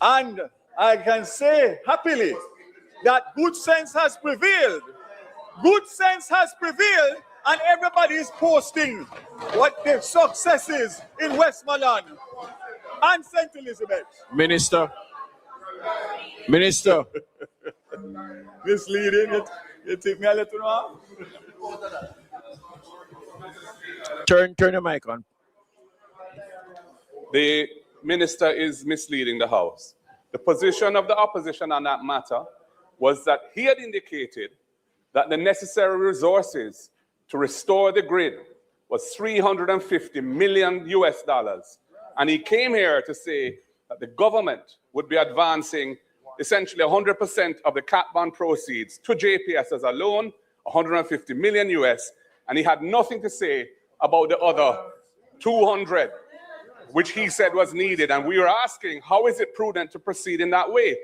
Speaker 6: And I can say happily that good sense has prevailed. Good sense has prevailed, and everybody is posting what their success is in Westmoreland and St. Elizabeth.
Speaker 5: Minister.
Speaker 6: Misleading. You take me a little off?
Speaker 5: Turn the mic on.
Speaker 8: The minister is misleading the House. The position of the opposition on that matter was that he had indicated that the necessary resources to restore the grid was $350 million US. And he came here to say that the government would be advancing essentially 100% of the cat bond proceeds to JPS as a loan, 150 million US, and he had nothing to say about the other 200, which he said was needed. And we were asking, how is it prudent to proceed in that way?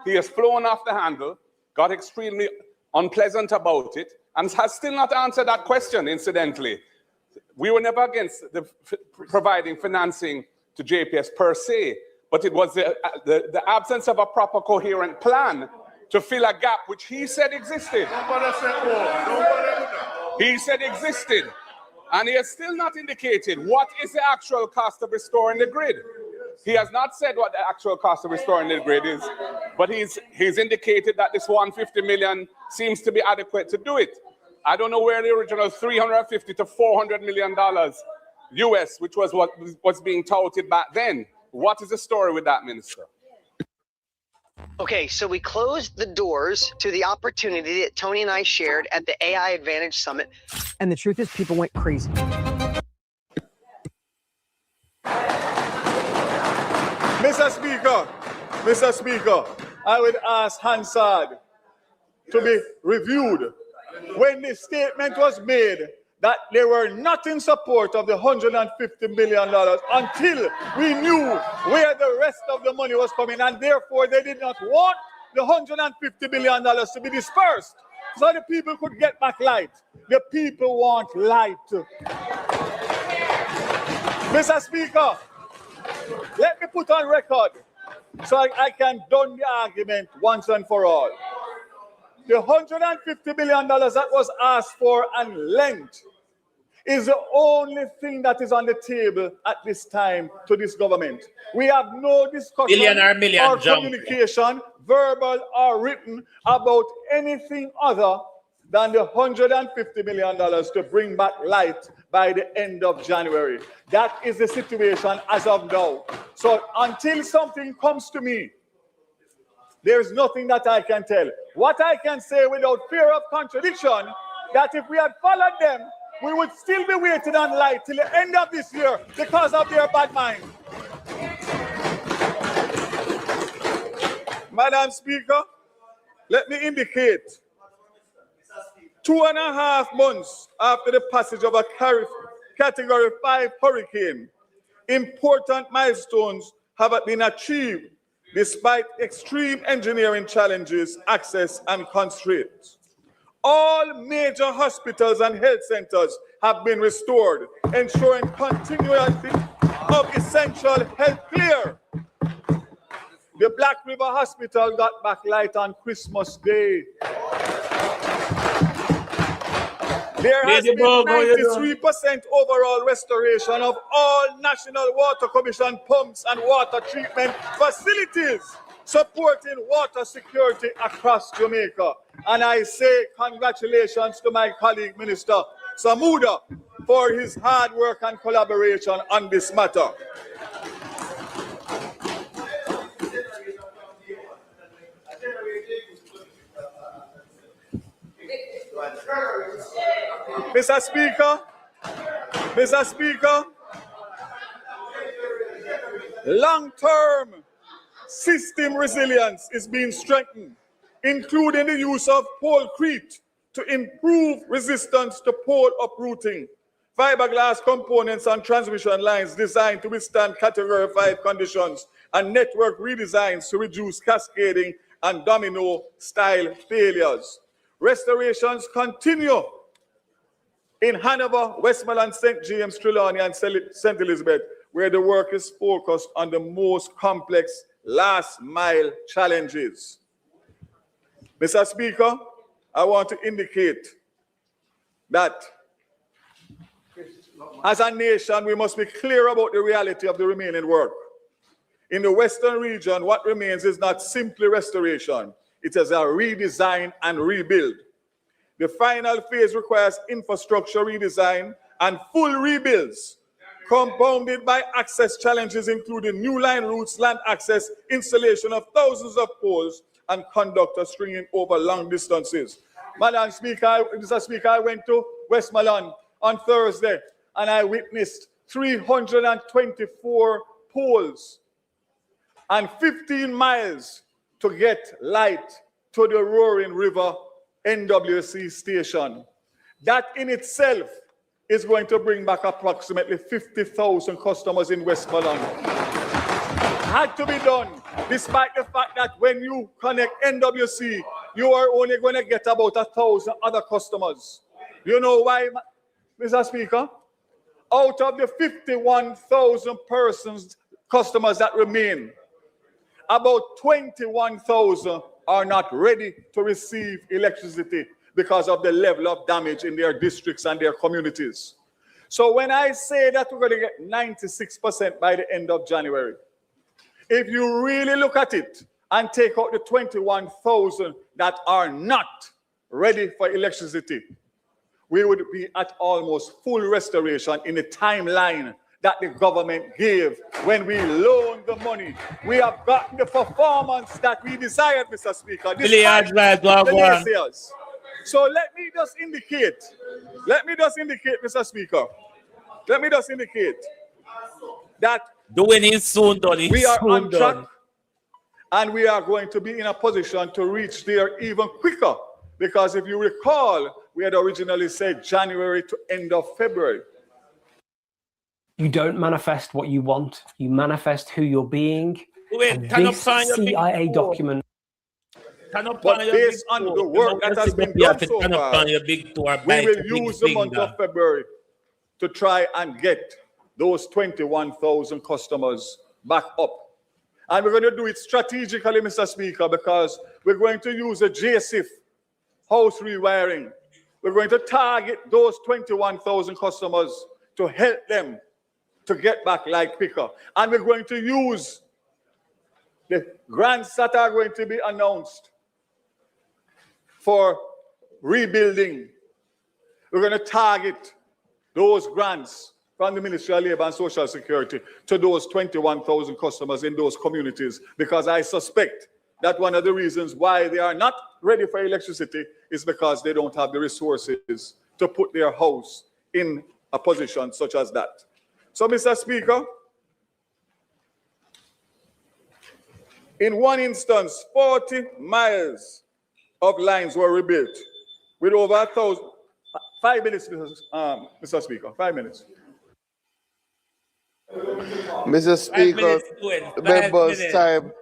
Speaker 8: He has flown off the handle, got extremely unpleasant about it, and has still not answered that question, incidentally. We were never against providing financing to JPS per se, but it was the absence of a proper coherent plan to fill a gap which he said existed. He said existed. And he has still not indicated what is the actual cost of restoring the grid. He has not said what the actual cost of restoring the grid is, but he's indicated that this 150 million seems to be adequate to do it. I don't know where the original $350 to $400 million US, which was what was being touted back then. What is the story with that, Minister?
Speaker 9: Okay, so we closed the doors to the opportunity that Tony and I shared at the AI Advantage Summit.
Speaker 10: And the truth is, people went crazy.
Speaker 6: Mr. Speaker, I would ask Hansard to be reviewed. When the statement was made that they were not in support of the $150 million until we knew where the rest of the money was coming, and therefore they did not want the $150 million to be dispersed. so the people could get back light. The people want light. Mr. Speaker, let me put on record so I can done the argument once and for all. The $150 billion that was asked for and lent is the only thing that is on the table at this time to this government. We have no discussion or communication, verbal or written, about anything other than the $150 million to bring back light by the end of January. That is the situation as of now. So until something comes to me, there's nothing that I can tell. What I can say without fear of contradiction, that if we had followed them, we would still be waiting on light till the end of this year because of their bad mind. Madam Speaker, let me indicate 2.5 months after the passage of a Category 5 hurricane, important milestones have been achieved despite extreme engineering challenges, access, and constraints. All major hospitals and health centers have been restored, ensuring continuity of essential health care. The Black River Hospital got back light on Christmas Day. There has been 93% overall restoration of all National Water Commission pumps and water treatment facilities, supporting water security across Jamaica. And I say congratulations to my colleague, Minister Samuda, for his hard work and collaboration on this matter. Mr. Speaker, long-term system resilience is being strengthened, including the use of polecrete to improve resistance to pole uprooting, fiberglass components and transmission lines designed to withstand Category 5 conditions, and network redesigns to reduce cascading and domino-style failures. Restorations continue in Hanover, Westmoreland, St. James, Trelawney, and St. Elizabeth, where the work is focused on the most complex last-mile challenges. Mr. Speaker, I want to indicate that as a nation, we must be clear about the reality of the remaining work. In the Western region, what remains is not simply restoration. It is a redesign and rebuild. The final phase requires infrastructure redesign and full rebuilds, compounded by access challenges, including new line routes, land access, installation of thousands of poles, and conductors stringing over long distances. Madam Speaker, Mr. Speaker, I went to Westmoreland on Thursday, and I witnessed 324 poles and 15 miles to get light to the Roaring River NWC station. That in itself is going to bring back approximately 50,000 customers in Westmoreland. Had to be done, despite the fact that when you connect NWC, you are only going to get about 1,000 other customers. You know why, Mr. Speaker? Out of the 51,000 customers that remain, about 21,000 are not ready to receive electricity because of the level of damage in their districts and their communities. So when I say that we're going to get 96% by the end of January, if you really look at it and take out the 21,000 that are not ready for electricity, we would be at almost full restoration in the timeline that the government gave when we loaned the money. We have gotten the performance that we desired, Mr. Speaker. Despite the naysayers. So let me just indicate, Mr. Speaker, that we are on track and we are going to be in a position to reach there even quicker. Because if you recall, we had originally said January to end of February.
Speaker 10: You don't manifest what you want. You manifest who you're being.
Speaker 4: Wait,
Speaker 10: and this CIA document.
Speaker 6: But based on the work that has been done so far, we will use the month of February to try and get those 21,000 customers back up. And we're going to do it strategically, Mr. Speaker, because we're going to use a JSIF house rewiring. We're going to target those 21,000 customers to help them to get back like quicker. And we're going to use the grants that are going to be announced for rebuilding. We're going to target those grants from the Ministry of Labour and Social Security to those 21,000 customers in those communities, because I suspect that one of the reasons why they are not ready for electricity is because they don't have the resources to put their house in a position such as that. So, Mr. Speaker, in one instance, 40 miles of lines were rebuilt with over 1,000. 5 minutes, Mr. Speaker, 5 minutes.
Speaker 11: Mr. Speaker, the members' time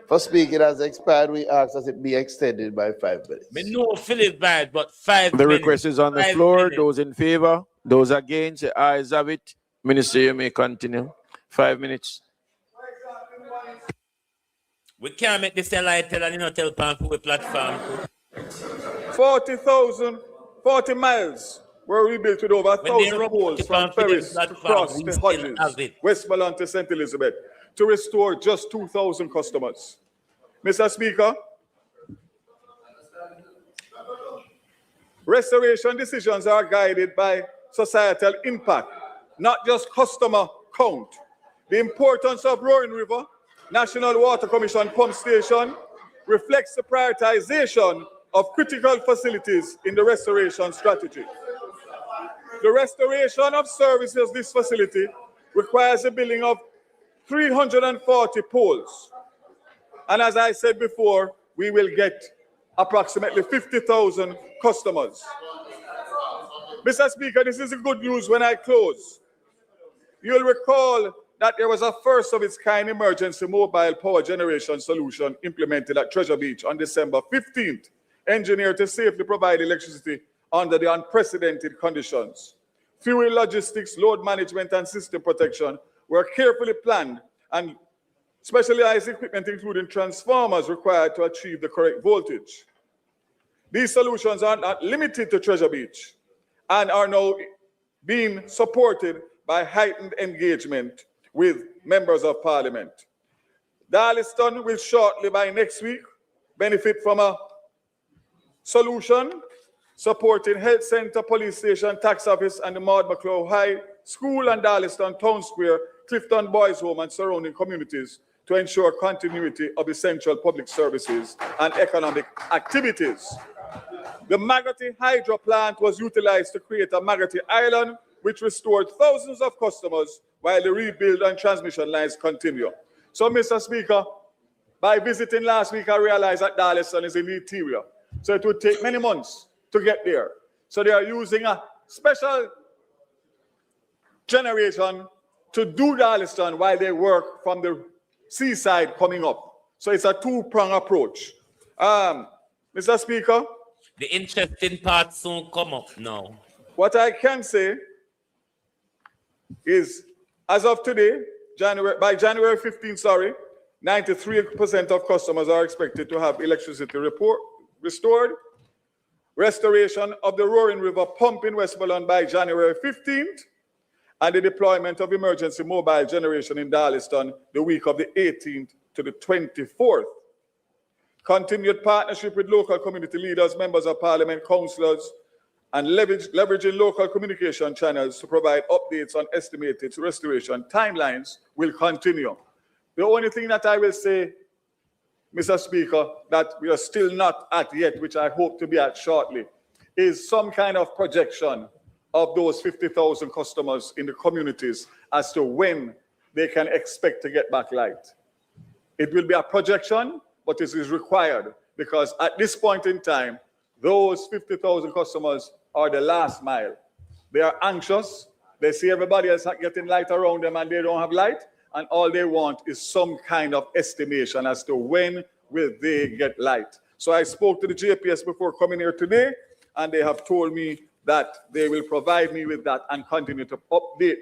Speaker 11: for speaking has expired. We ask that it be extended by 5 minutes.
Speaker 4: Me know Philip bad, but 5 minutes.
Speaker 5: The request is on the floor. Those in favor, those against, the ayes have it. Minister, you may continue. 5 minutes.
Speaker 4: We can't make this light tell and you know tell Pampu platform.
Speaker 6: 40 miles were rebuilt with over 1,000 poles from Ferris to cross the Hodges, Westmoreland to St. Elizabeth, to restore just 2,000 customers. Mr. Speaker, restoration decisions are guided by societal impact, not just customer count. The importance of Roaring River National Water Commission Pump Station reflects the prioritization of critical facilities in the restoration strategy. The restoration of services of this facility requires the building of 340 poles. And as I said before, we will get approximately 50,000 customers. Mr. Speaker, this is the good news when I close. You'll recall that there was a first of its kind emergency mobile power generation solution implemented at Treasure Beach on December 15th, engineered to safely provide electricity under the unprecedented conditions. Fuel logistics, load management, and system protection were carefully planned, and specialized equipment, including transformers, required to achieve the correct voltage. These solutions are not limited to Treasure Beach and are now being supported by heightened engagement with members of Parliament. Darlington will shortly, by next week, benefit from a solution supporting health center, police station, tax office, and the Maud McClough High School and Darlington Town Square, Clifton Boys Home, and surrounding communities to ensure continuity of essential public services and economic activities. The Magotty Hydro plant was utilized to create a Magotty Island, which restored thousands of customers while the rebuild and transmission lines continue. So, Mr. Speaker, by visiting last week, I realized that Darlington is in the interior. So it would take many months to get there. So they are using a special generation to do Darlington while they work from the seaside coming up. So it's a two-pronged approach. Mr. Speaker,
Speaker 4: the interesting part soon come up now.
Speaker 6: What I can say is, as of today, by January 15th, 93% of customers are expected to have electricity restored. Restoration of the Roaring River pump in Westmoreland by January 15th, and the deployment of emergency mobile generation in Darlington the week of the 18th to the 24th. Continued partnership with local community leaders, members of Parliament, councillors, and leveraging local communication channels to provide updates on estimated restoration timelines will continue. The only thing that I will say, Mr. Speaker, that we are still not at yet, which I hope to be at shortly, is some kind of projection of those 50,000 customers in the communities as to when they can expect to get back light. It will be a projection, but it is required because at this point in time, those 50,000 customers are the last mile. They are anxious. They see everybody else getting light around them and they don't have light. And all they want is some kind of estimation as to when will they get light. So I spoke to the JPS before coming here today, and they have told me that they will provide me with that and continue to update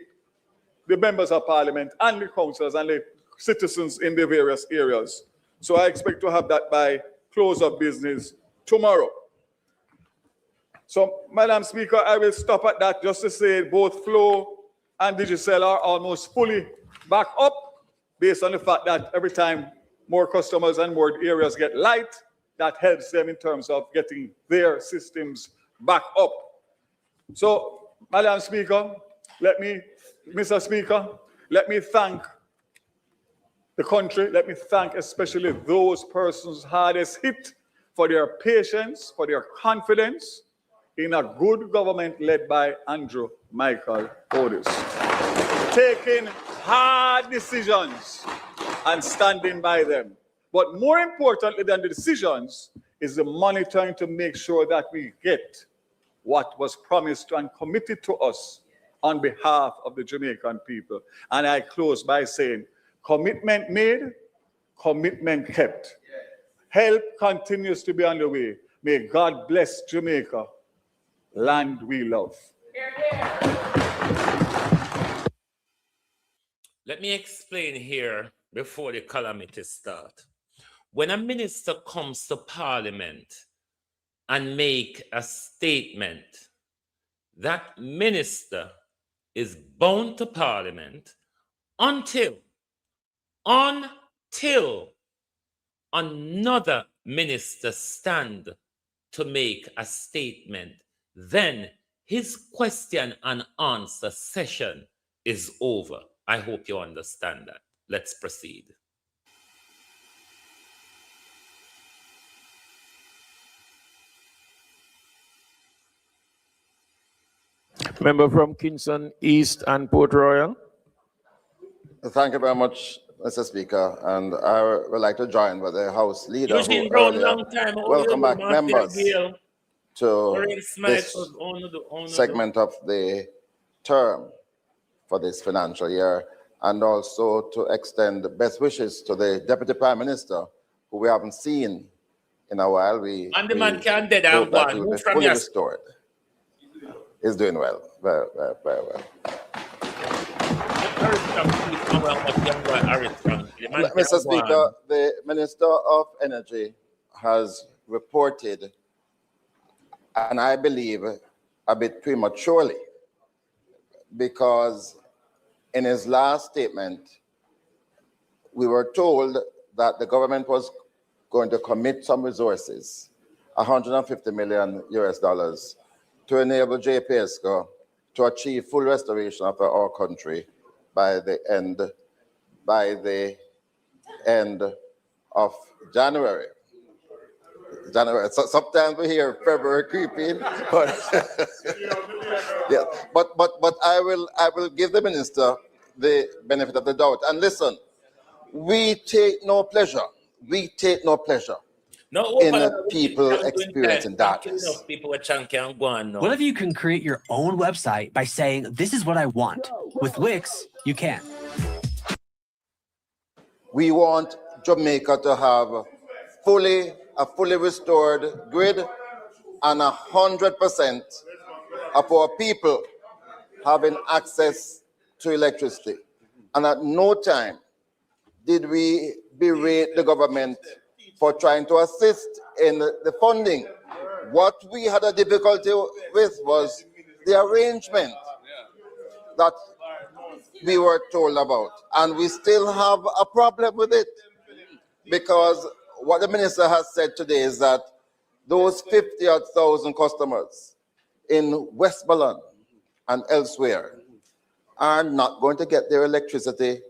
Speaker 6: the members of parliament and the councillors and the citizens in the various areas. So I expect to have that by close of business tomorrow. So, Madam Speaker, I will stop at that just to say both Flow and Digicel are almost fully back up based on the fact that every time more customers and more areas get light, that helps them in terms of getting their systems back up. So, Madam Speaker, Mr. Speaker, let me thank the country. Let me thank especially those persons hardest hit for their patience, for their confidence in a good government led by Andrew Michael Otis. Taking hard decisions and standing by them. But more importantly than the decisions is the monitoring to make sure that we get what was promised and committed to us on behalf of the Jamaican people. And I close by saying, commitment made, commitment kept. Help continues to be on the way. May God bless Jamaica, land we love.
Speaker 4: Let me explain here before the calamities start. When a minister comes to Parliament and make a statement, that minister is bound to Parliament until another minister stand to make a statement. Then his question and answer session is over. I hope you understand that. Let's proceed.
Speaker 5: Member from Kingston East and Port Royal.
Speaker 12: Thank you very much, Mr. Speaker, and I would like to join with the House Leader
Speaker 4: Eugene
Speaker 12: who
Speaker 4: Brown,
Speaker 12: earlier
Speaker 4: long time.
Speaker 12: welcome back members to this segment of the term for this financial year, and also to extend best wishes to the Deputy Prime Minister, who we haven't seen in a while.
Speaker 4: And the man can dead
Speaker 12: hope
Speaker 4: and
Speaker 12: that
Speaker 4: gone.
Speaker 12: he will
Speaker 4: Move
Speaker 12: be
Speaker 4: from
Speaker 12: fully
Speaker 4: your...
Speaker 12: restored. He's doing well, very, very, very well. Mr. Speaker, the Minister of Energy has reported, and I believe a bit prematurely, because in his last statement, we were told that the government was going to commit some resources, $150 million US, to enable JPSCO to achieve full restoration of our country by the end of January. So sometimes we hear February creeping, but yeah. But I will give the minister the benefit of the doubt. And listen, we take no pleasure in people experiencing darkness.
Speaker 13: What if you can create your own website by saying, this is what I want? With Wix, you can.
Speaker 12: We want Jamaica to have a fully restored grid, and 100% of our people having access to electricity. And at no time did we berate the government for trying to assist in the funding. What we had a difficulty with was the arrangement that we were told about. And we still have a problem with it, because what the minister has said today is that those 50,000 customers in Westmoreland and elsewhere are not going to get their electricity.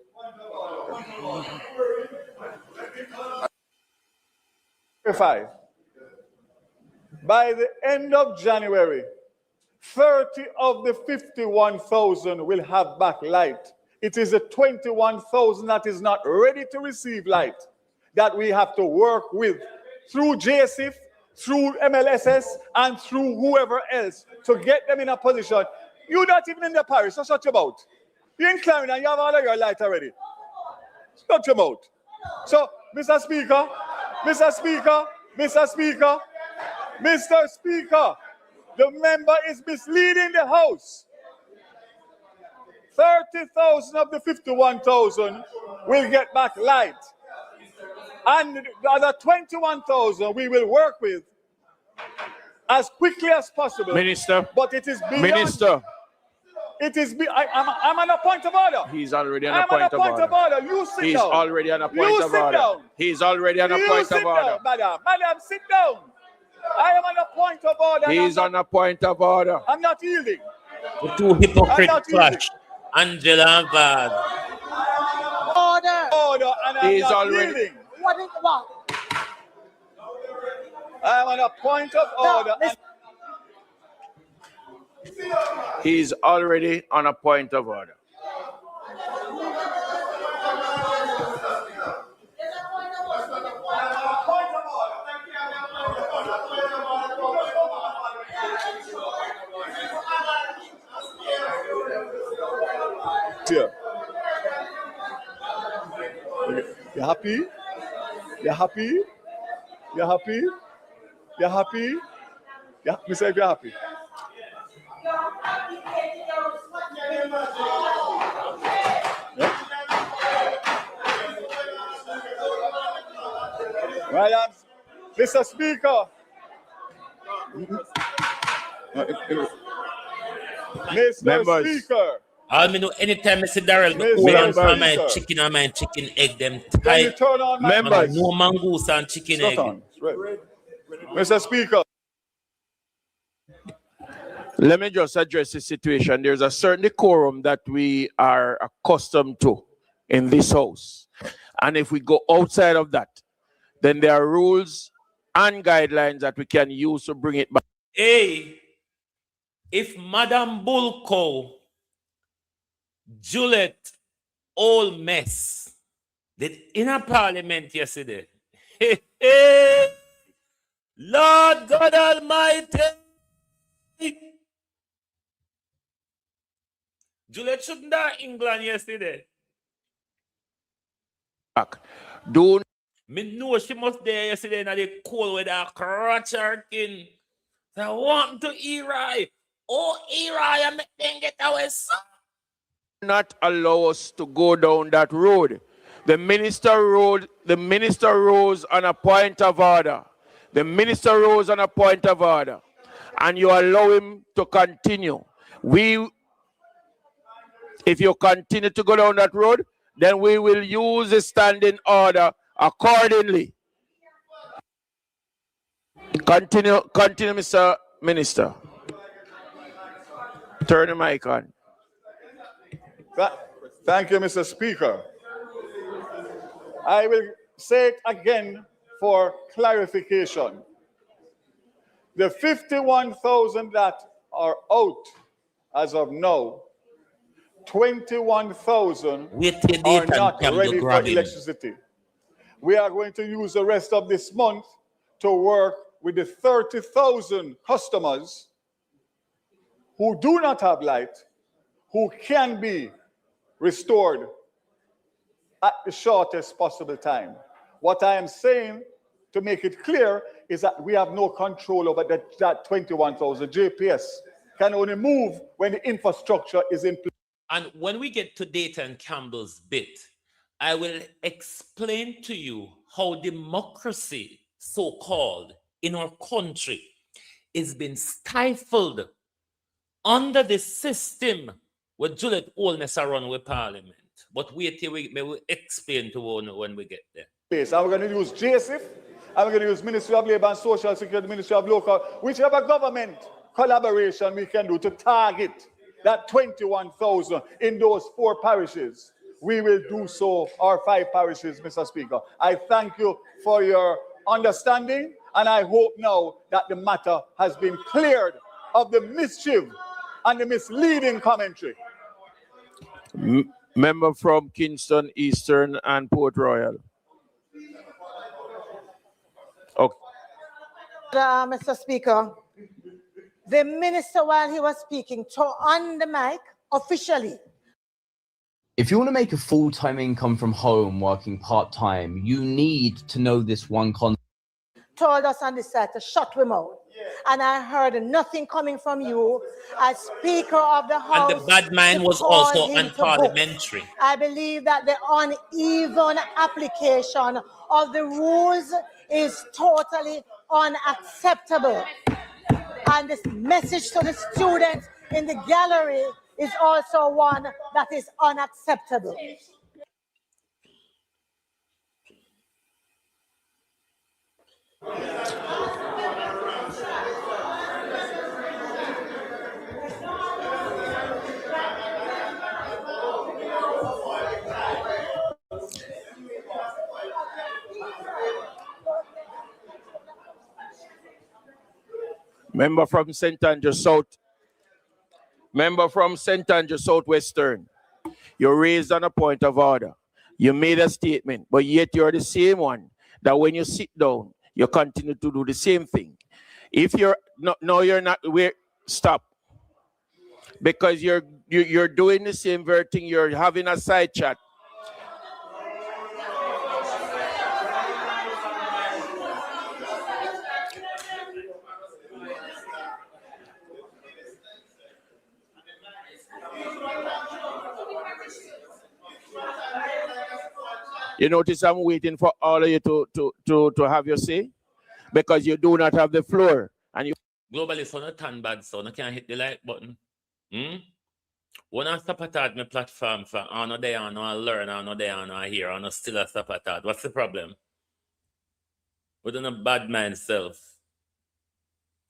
Speaker 6: By the end of January, 30 of the 51,000 will have back light. It is the 21,000 that is not ready to receive light that we have to work with through JSIF, through MLSS, and through whoever else to get them in a position. You're not even in the parish, so shut your mouth. You're in Clarendon and you have all of your light already. Shut your mouth. So, Mr. Speaker, Mr. Speaker, Mr. Speaker, the member is misleading the House. 30,000 of the 51,000 will get back light. And the other 21,000 we will work with as quickly as possible.
Speaker 5: Minister.
Speaker 6: But it is beyond.
Speaker 5: Minister.
Speaker 6: It is. I'm on a point of order.
Speaker 5: He's already on a point of order.
Speaker 6: You sit down.
Speaker 5: He's already on a point of order. He's already on a point of order.
Speaker 6: Madam, sit down. I am on a point of order.
Speaker 5: He's on a point of order.
Speaker 6: I'm not yielding.
Speaker 4: The two hypocrites clash. Angela and Bad.
Speaker 6: Order, and I'm
Speaker 5: He's
Speaker 6: not
Speaker 5: already.
Speaker 6: yielding.
Speaker 14: What is what?
Speaker 6: I am on a point of order.
Speaker 5: He's already on a point of order.
Speaker 6: Yeah. You happy? You happy? You happy? You happy? Yeah, me say if you're happy. Yeah. Right, Mr. Speaker. Mr.
Speaker 5: Members.
Speaker 6: Speaker.
Speaker 4: I mean, anytime I see Daryl, my chicken and my chicken egg, them tight.
Speaker 5: Members.
Speaker 4: No mongoose and chicken egg.
Speaker 6: Right. Mr. Speaker.
Speaker 5: Let me just address the situation. There's a certain decorum that we are accustomed to in this house. And if we go outside of that, then there are rules and guidelines that we can use to bring it back.
Speaker 4: Hey, if Madam Bulko, Juliet, old mess, did in a parliament yesterday, Lord God Almighty, Juliet shouldn't die in England yesterday.
Speaker 5: Do
Speaker 4: me know she must there yesterday in the cold with a crutch king. So I want to Eri. Oh, Eri, I make them get away, son.
Speaker 5: Not allow us to go down that road. The minister rose on a point of order. The minister rose on a point of order. And you allow him to continue. If you continue to go down that road, then we will use the standing order accordingly. Continue, Mr. Minister. Turn the mic on.
Speaker 6: Thank you, Mr. Speaker. I will say it again for clarification. The 51,000 that are out as of now, 21,000 are not ready for electricity. We are going to use the rest of this month to work with the 30,000 customers who do not have light, who can be restored at the shortest possible time. What I am saying, to make it clear, is that we have no control over that 21,000. JPS can only move when the infrastructure is in place.
Speaker 4: And when we get to Dayton Campbell's bit, I will explain to you how democracy, so-called, in our country is being stifled under the system where Juliet Olness are run with Parliament. But wait till we will explain to you when we get there.
Speaker 6: Yes, I'm going to use JSIF, I'm going to use Ministry of Labor and Social Security, Ministry of Local, whichever government collaboration we can do to target that 21,000 in those 4 parishes. We will do so, or 5 parishes, Mr. Speaker. I thank you for your understanding, and I hope now that the matter has been cleared of the mischief and the misleading commentary.
Speaker 5: Member from Kingston Eastern and Port Royal. Okay.
Speaker 14: Mr. Speaker, the minister, while he was speaking, turned on the mic officially.
Speaker 15: If you want to make a full-time income from home working part-time, you need to know this one concept.
Speaker 14: told us on this side to shut him out. And I heard nothing coming from you as Speaker of the House.
Speaker 4: And the bad man was also unparliamentary.
Speaker 14: I believe that the uneven application of the rules is totally unacceptable. And this message to the students in the gallery is also one that is unacceptable.
Speaker 5: Member from St. Andrew South. Member from St. Andrew Southwestern. You raised on a point of order. You made a statement, but yet you're the same one that when you sit down, you continue to do the same thing. If you're no, you're not. Stop. Because you're doing the same very thing. You're having a side chat. You notice I'm waiting for all of you to have your say because you do not have the floor. And you
Speaker 4: globally, so not turn bad, so I can't hit the like button. When I stop at my platform for another day, I learn, another day, I hear, I still a stop at. What's the problem? Within a bad man self.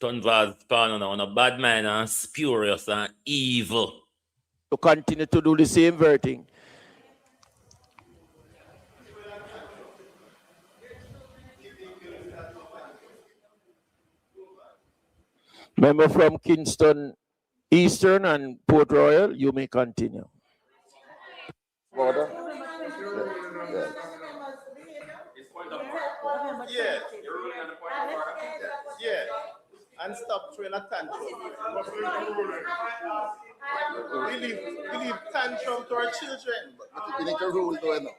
Speaker 4: Turn vast pan on a bad man and spurious and evil.
Speaker 5: To continue to do the same very thing. Member from Kingston Eastern and Port Royal, you may continue.
Speaker 12: Order.
Speaker 16: Yeah. And stop throwing a tantrum. We leave tantrum to our children.
Speaker 12: But you need to rule, though, no?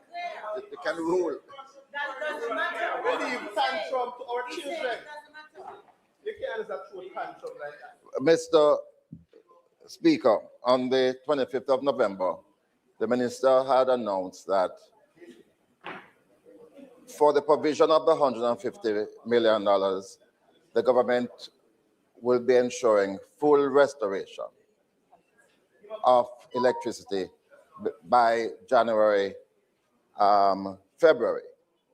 Speaker 12: You can rule.
Speaker 16: We leave tantrum to our children. You can't just throw tantrum like that.
Speaker 12: Mr. Speaker, on the 25th of November, the minister had announced that for the provision of the $150 million, the government will be ensuring full restoration of electricity by January, February.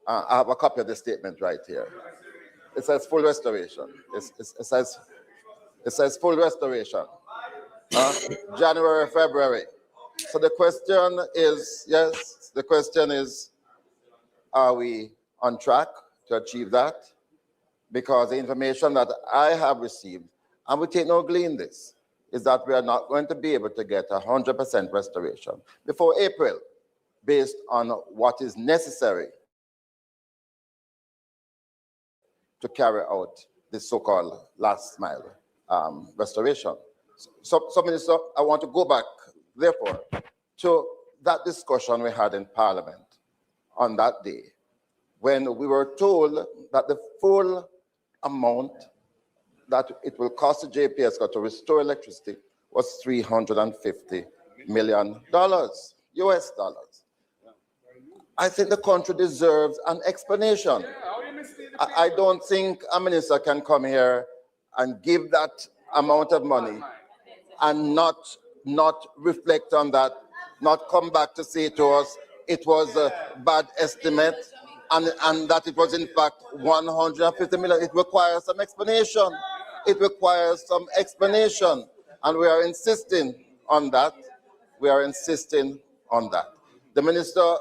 Speaker 12: I have a copy of the statement right here. It says full restoration. It says full restoration. January, February. So the question is, yes, the question is, are we on track to achieve that? Because the information that I have received, and we take no glee in this, is that we are not going to be able to get 100% restoration before April, based on what is necessary to carry out the so-called last mile restoration. So, Minister, I want to go back, therefore, to that discussion we had in Parliament on that day, when we were told that the full amount that it will cost the JPSCO to restore electricity was $350 million, US dollars. I think the country deserves an explanation. I don't think a minister can come here and give that amount of money and not reflect on that, not come back to say to us it was a bad estimate and that it was in fact 150 million. It requires some explanation. It requires some explanation. And we are insisting on that. We are insisting on that. The minister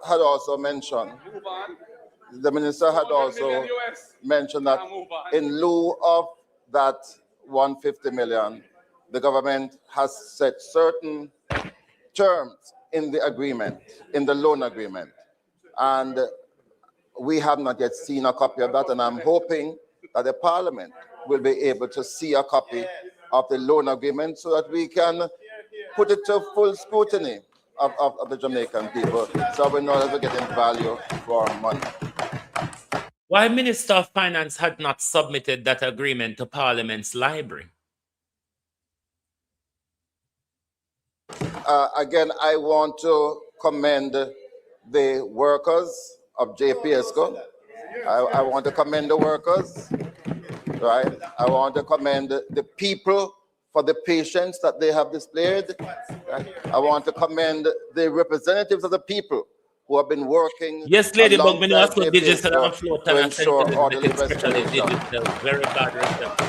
Speaker 12: had also mentioned, the minister had also mentioned that in lieu of that 150 million, the government has set certain terms in the agreement, in the loan agreement. And we have not yet seen a copy of that, and I'm hoping that the Parliament will be able to see a copy of the loan agreement so that we can put it to full scrutiny of the Jamaican people, so we know that we're getting value for our money.
Speaker 4: Why Minister of Finance had not submitted that agreement to Parliament's library?
Speaker 12: Again, I want to commend the workers of JPSCO. I want to commend the workers, right? I want to commend the people for the patience that they have displayed. Right? I want to commend the representatives of the people who have been working
Speaker 4: yes, Lady Bug, me know
Speaker 12: alongside
Speaker 4: also digital and
Speaker 12: JPSCO
Speaker 4: float
Speaker 12: to
Speaker 4: and
Speaker 12: ensure orderly
Speaker 4: especially
Speaker 12: restoration.
Speaker 4: digital, very bad reception.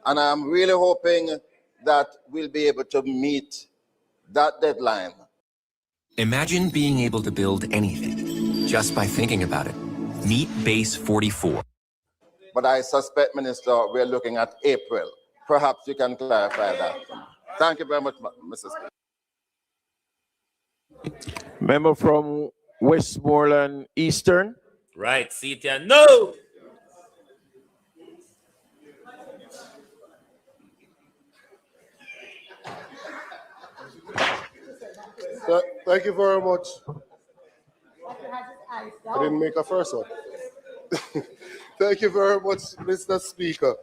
Speaker 12: And I'm really hoping that we'll be able to meet that deadline.
Speaker 17: Imagine being able to build anything just by thinking about it. Meet Base 44.
Speaker 12: But I suspect, Minister, we're looking at April. Perhaps you can clarify that. Thank you very much, Mr. Speaker.
Speaker 5: Member from Westmoreland Eastern.
Speaker 4: Right, see it here. No!
Speaker 18: Thank you very much. I didn't make a first one. Thank you very much, Mr. Speaker.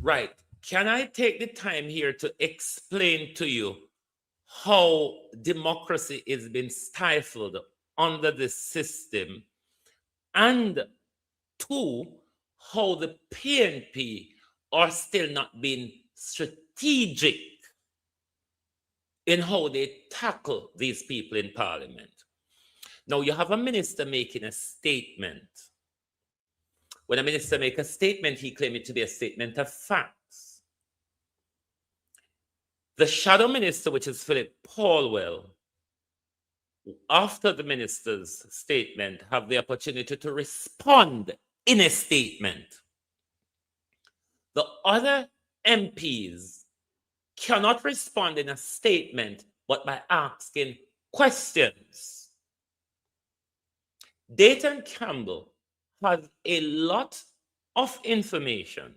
Speaker 4: Right. Can I take the time here to explain to you how democracy is being stifled under this system, and two, how the PNP are still not being strategic in how they tackle these people in Parliament. Now, you have a minister making a statement. When a minister makes a statement, he claims it to be a statement of facts. The shadow minister, which is Philip Paulwell, after the minister's statement, have the opportunity to respond in a statement. The other MPs cannot respond in a statement, but by asking questions. Dayton Campbell has a lot of information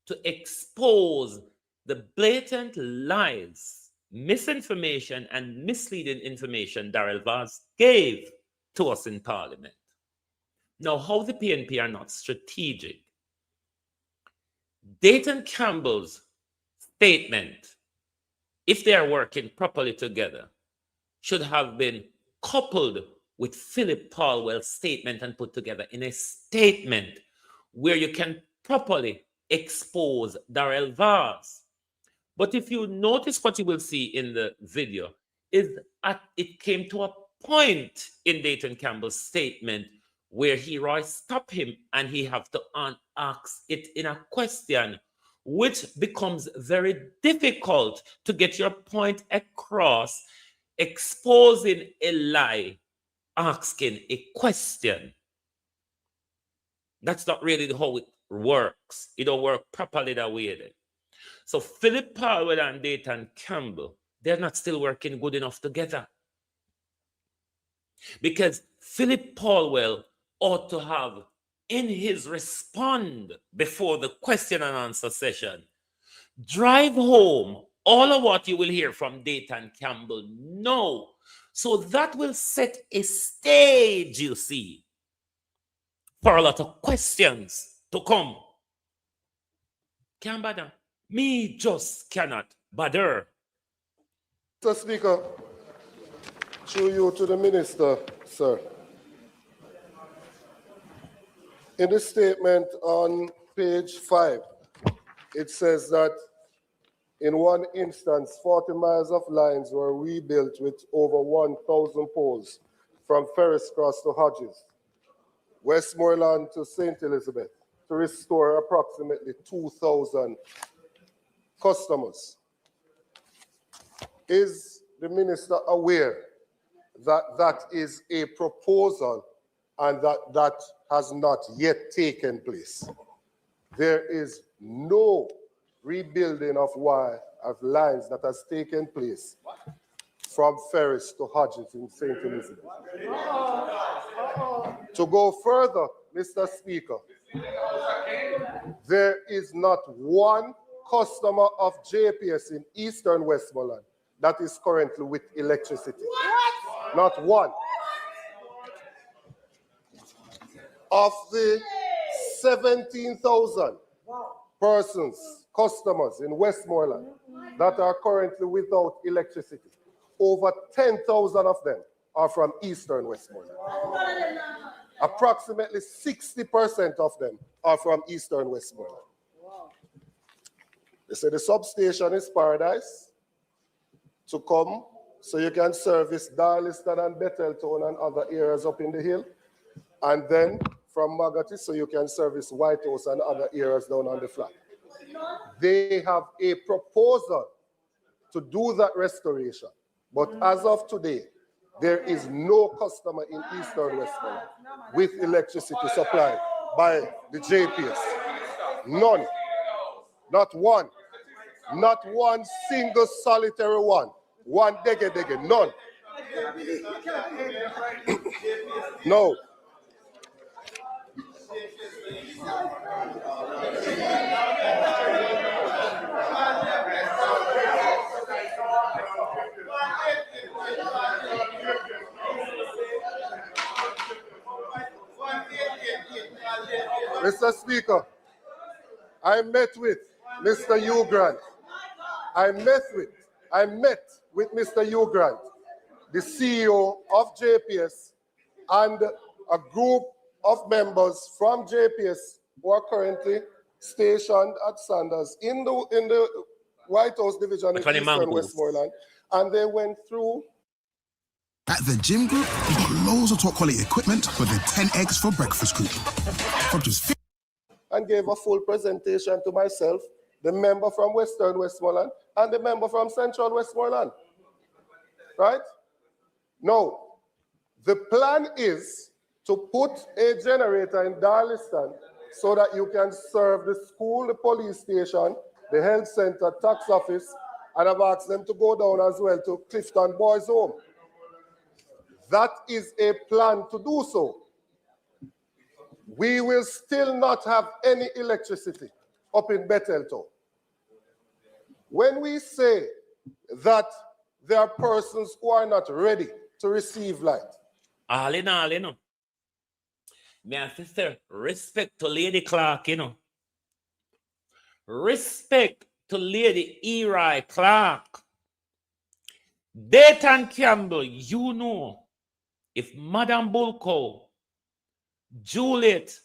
Speaker 4: to expose the blatant lies, misinformation, and misleading information Daryl Vaz gave to us in Parliament. Now, how the PNP are not strategic. Dayton Campbell's statement, if they are working properly together, should have been coupled with Philip Paulwell's statement and put together in a statement where you can properly expose Daryl Vaz. But if you notice what you will see in the video, is it came to a point in Dayton Campbell's statement where he stop him and he have to ask it in a question, which becomes very difficult to get your point across, exposing a lie, asking a question. That's not really how it works. It don't work properly that way then. So Philip Paulwell and Dayton Campbell, they're not still working good enough together. Because Philip Paulwell ought to have, in his respond before the question and answer session, drive home all of what you will hear from Dayton Campbell. No. So that will set a stage, you see, for a lot of questions to come. Can't bother. Me just cannot bother.
Speaker 18: Mr. Speaker, through you to the minister, sir. In the statement on page 5, it says that in one instance, 40 miles of lines were rebuilt with over 1,000 poles from Ferris Cross to Hodges, Westmoreland to St. Elizabeth, to restore approximately 2,000 customers. Is the minister aware that that is a proposal and that has not yet taken place? There is no rebuilding of lines that has taken place from Ferris to Hodges in St. Elizabeth. To go further, Mr. Speaker, there is not one customer of JPS in Eastern Westmoreland that is currently with electricity. Not one. of the 17,000 persons, customers in Westmoreland that are currently without electricity, over 10,000 of them are from Eastern Westmoreland. Approximately 60% of them are from Eastern Westmoreland. They say the substation is paradise to come so you can service Darliston and Betheltown and other areas up in the hill. And then from Magati so you can service White House and other areas down on the flat. They have a proposal to do that restoration. But as of today, there is no customer in Eastern Westmoreland with electricity supplied by the JPS. None. Not one. Not one single solitary one. One dege, none. No. Mr. Speaker, I met with Mr. Hugh Grant. I met with Mr. Hugh Grant, the CEO of JPS, and a group of members from JPS who are currently stationed at Sanders in the White House division in Eastern Westmoreland, and they went through.
Speaker 19: At the Gym Group, we've got loads of top quality equipment with the 10 eggs for breakfast group. From just
Speaker 18: and gave a full presentation to myself, the member from Western Westmoreland, and the member from Central Westmoreland. Right? Now, the plan is to put a generator in Darliston so that you can serve the school, the police station, the health center, tax office, and I've asked them to go down as well to Clifton Boys Home. That is a plan to do so. We will still not have any electricity up in Betheltown. When we say that there are persons who are not ready to receive light.
Speaker 4: All in all, you know. My sister, respect to Lady Clark, you know. Respect to Lady Eli Clark. Dayton Campbell, you know, if Madam Bulko, Juliet,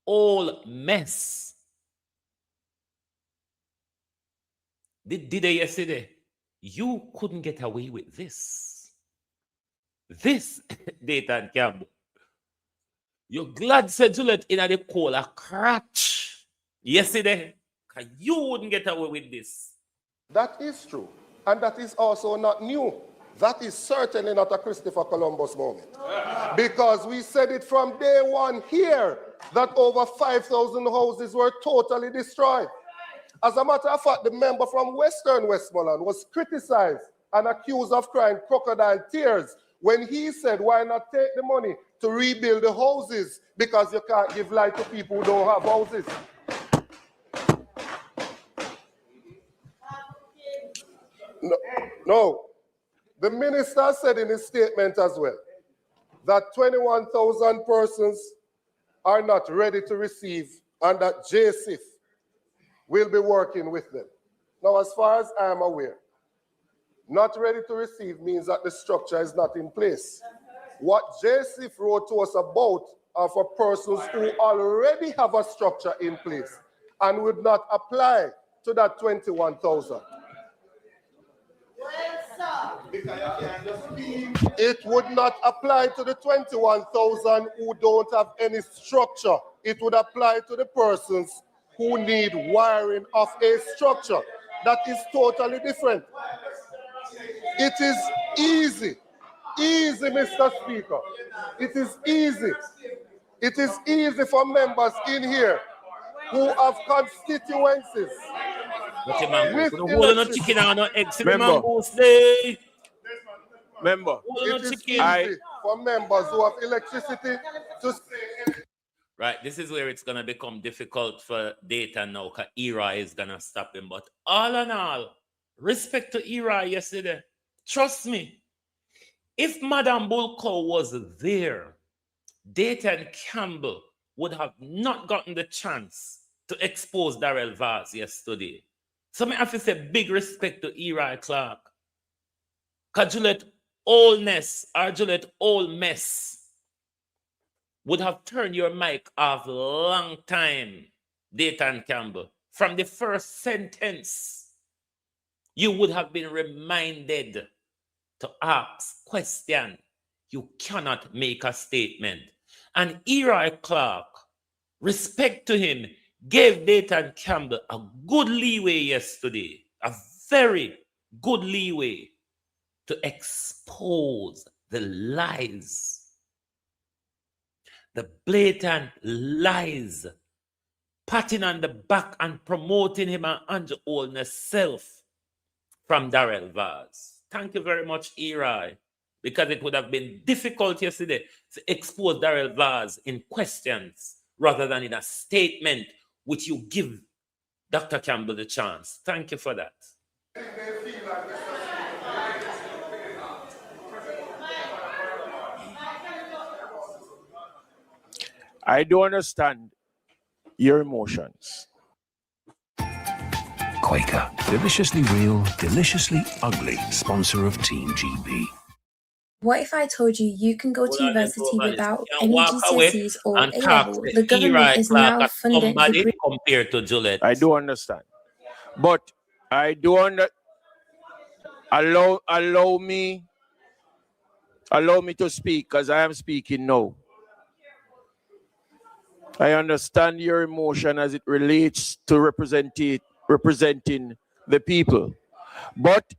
Speaker 4: all mess. Did they yesterday? You couldn't get away with this. This, Dayton Campbell. You're glad said Juliet in the coal a crutch yesterday. Because you wouldn't get away with this.
Speaker 18: That is true. And that is also not new. That is certainly not a Christopher Columbus moment. Because we said it from day one here that over 5,000 houses were totally destroyed. As a matter of fact, the member from Western Westmoreland was criticized and accused of crying crocodile tears when he said, why not take the money to rebuild the houses because you can't give light to people who don't have houses. No. The minister said in his statement as well that 21,000 persons are not ready to receive and that JSIF will be working with them. Now, as far as I am aware, not ready to receive means that the structure is not in place. What JSIF wrote to us about are for persons who already have a structure in place and would not apply to that 21,000. It would not apply to the 21,000 who don't have any structure. It would apply to the persons who need wiring of a structure. That is totally different. It is easy. Easy, Mr. Speaker. It is easy. It is easy for members in here who have constituencies. With electricity.
Speaker 5: Member,
Speaker 18: it is easy for members who have electricity to...
Speaker 4: Right, this is where it's going to become difficult for Dayton now because ERA is going to stop him. But all in all, respect to ERA yesterday. Trust me, if Madam Bulko was there, Dayton Campbell would have not gotten the chance to expose Daryl Vaz yesterday. So I have to say big respect to Eli Clark. Because Juliet Oldness or Juliet Old Mess would have turned your mic off long time, Dayton Campbell. From the first sentence, you would have been reminded to ask question. You cannot make a statement. And Eli Clark, respect to him, gave Dayton Campbell a good leeway yesterday, a very good leeway to expose the lies, the blatant lies, patting on the back and promoting him and Andrew Oldness self from Daryl Vaz. Thank you very much, Eli, because it would have been difficult yesterday to expose Daryl Vaz in questions rather than in a statement which you give Dr. Campbell the chance. Thank you for that.
Speaker 5: I do understand your emotions.
Speaker 20: Quaker, deliciously real, deliciously ugly, sponsor of Team GB.
Speaker 21: What if I told you you can go to university without any
Speaker 4: Walk away
Speaker 21: GCSEs or
Speaker 4: and
Speaker 21: A
Speaker 4: talk
Speaker 21: level?
Speaker 4: to
Speaker 21: The government
Speaker 4: Eli
Speaker 21: is
Speaker 4: Clark
Speaker 21: now
Speaker 4: as
Speaker 21: funding
Speaker 4: somebody
Speaker 21: degree.
Speaker 4: compared to Juliet.
Speaker 5: I do understand. But I do allow me to speak, because I am speaking now. I understand your emotion as it relates to representing the people. But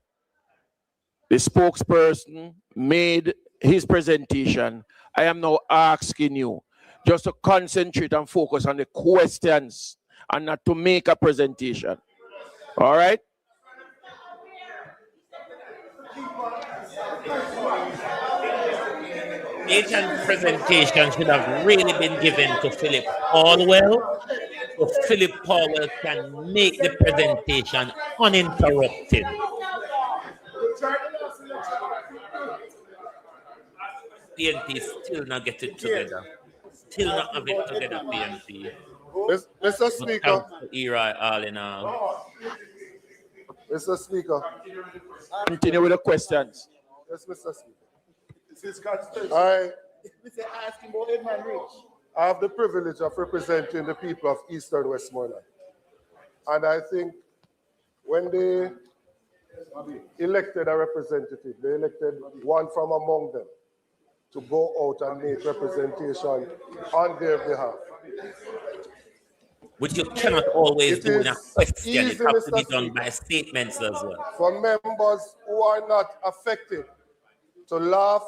Speaker 5: the spokesperson made his presentation. I am now asking you just to concentrate and focus on the questions and not to make a presentation. All right?
Speaker 4: Nathan's presentation should have really been given to Philip Paulwell, so Philip Paulwell can make the presentation uninterrupted. PNP still not get it together. Still not have it together, PNP.
Speaker 18: Mr. Speaker.
Speaker 4: Eli, all in all.
Speaker 18: Mr. Speaker.
Speaker 5: Continue with the questions.
Speaker 18: Yes, Mr. Speaker. I have the privilege of representing the people of Eastern Westmoreland. And I think when they elected a representative, they elected one from among them to go out and make representation on their behalf.
Speaker 4: Which you cannot always do in a question. It has to be done by statements as well.
Speaker 18: For members who are not affected to laugh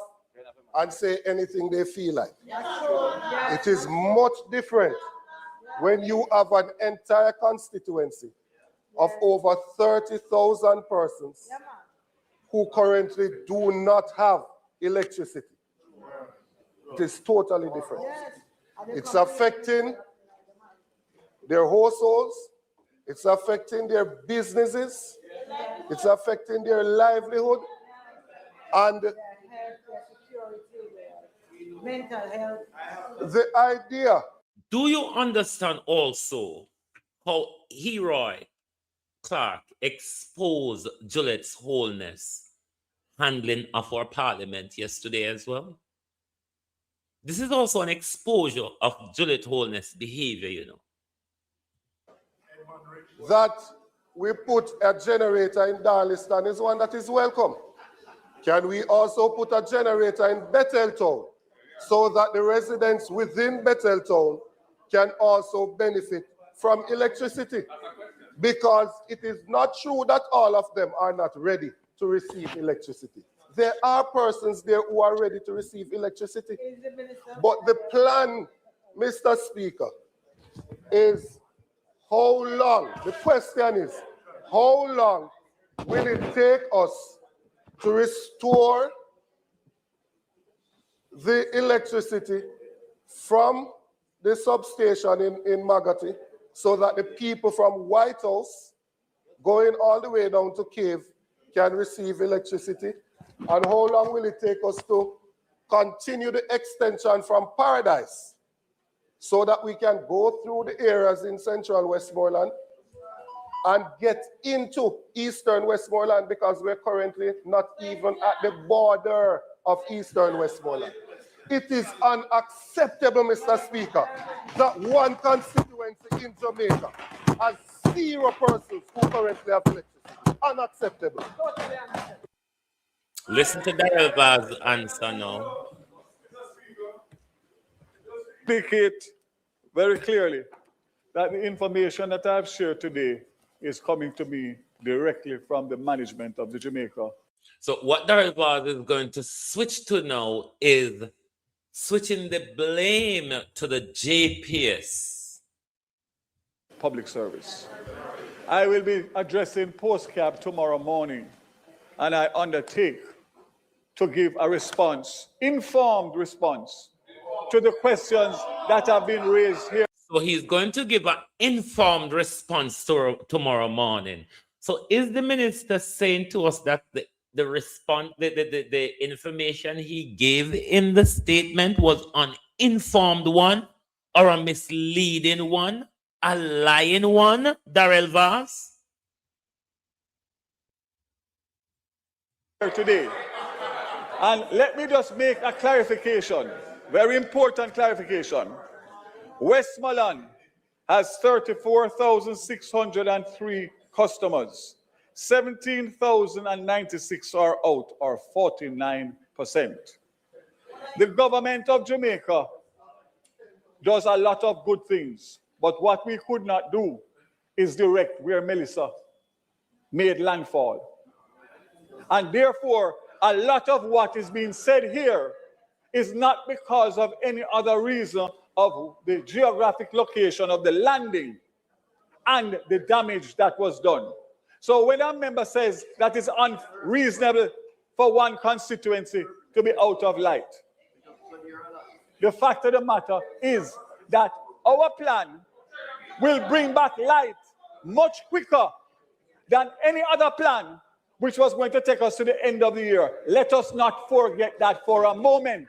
Speaker 18: and say anything they feel like. It is much different when you have an entire constituency of over 30,000 persons who currently do not have electricity. It is totally different. It's affecting their households, it's affecting their businesses, it's affecting their livelihood, and
Speaker 14: mental health.
Speaker 18: The idea.
Speaker 4: Do you understand also how Eli Clark exposed Juliet's wholeness handling of our parliament yesterday as well? This is also an exposure of Juliet wholeness behavior, you know.
Speaker 18: That we put a generator in Darliston is one that is welcome. Can we also put a generator in Betheltown so that the residents within Betheltown can also benefit from electricity? Because it is not true that all of them are not ready to receive electricity. There are persons there who are ready to receive electricity. But the plan, Mr. Speaker, is how long, the question is, how long will it take us to restore the electricity from the substation in Magati so that the people from White House going all the way down to Cave can receive electricity? And how long will it take us to continue the extension from Paradise so that we can go through the areas in central Westmoreland and get into eastern Westmoreland, because we're currently not even at the border of eastern Westmoreland. It is unacceptable, Mr. Speaker, that one constituency in Jamaica has 0 persons who currently have electricity. Unacceptable.
Speaker 4: Listen to Daryl's answer now.
Speaker 6: Speak it very clearly that the information that I've shared today is coming to me directly from the management of the Jamaica.
Speaker 4: So what Daryl is going to switch to now is switching the blame to the JPS.
Speaker 6: Public service. I will be addressing postcab tomorrow morning, and I undertake to give a response, informed response, to the questions that have been raised here.
Speaker 4: So he's going to give an informed response to tomorrow morning. So is the minister saying to us that the response, the information he gave in the statement was an uninformed one, or a misleading one, a lying one, Daryl Vaz?
Speaker 6: Today. And let me just make a clarification, very important clarification. Westmoreland has 34,603 customers. 17,096 are out, or 49%. The government of Jamaica does a lot of good things, but what we could not do is direct where Melissa made landfall. And therefore, a lot of what is being said here is not because of any other reason of the geographic location of the landing and the damage that was done. So when a member says that it's unreasonable for one constituency to be out of light, the fact of the matter is that our plan will bring back light much quicker than any other plan which was going to take us to the end of the year. Let us not forget that for a moment.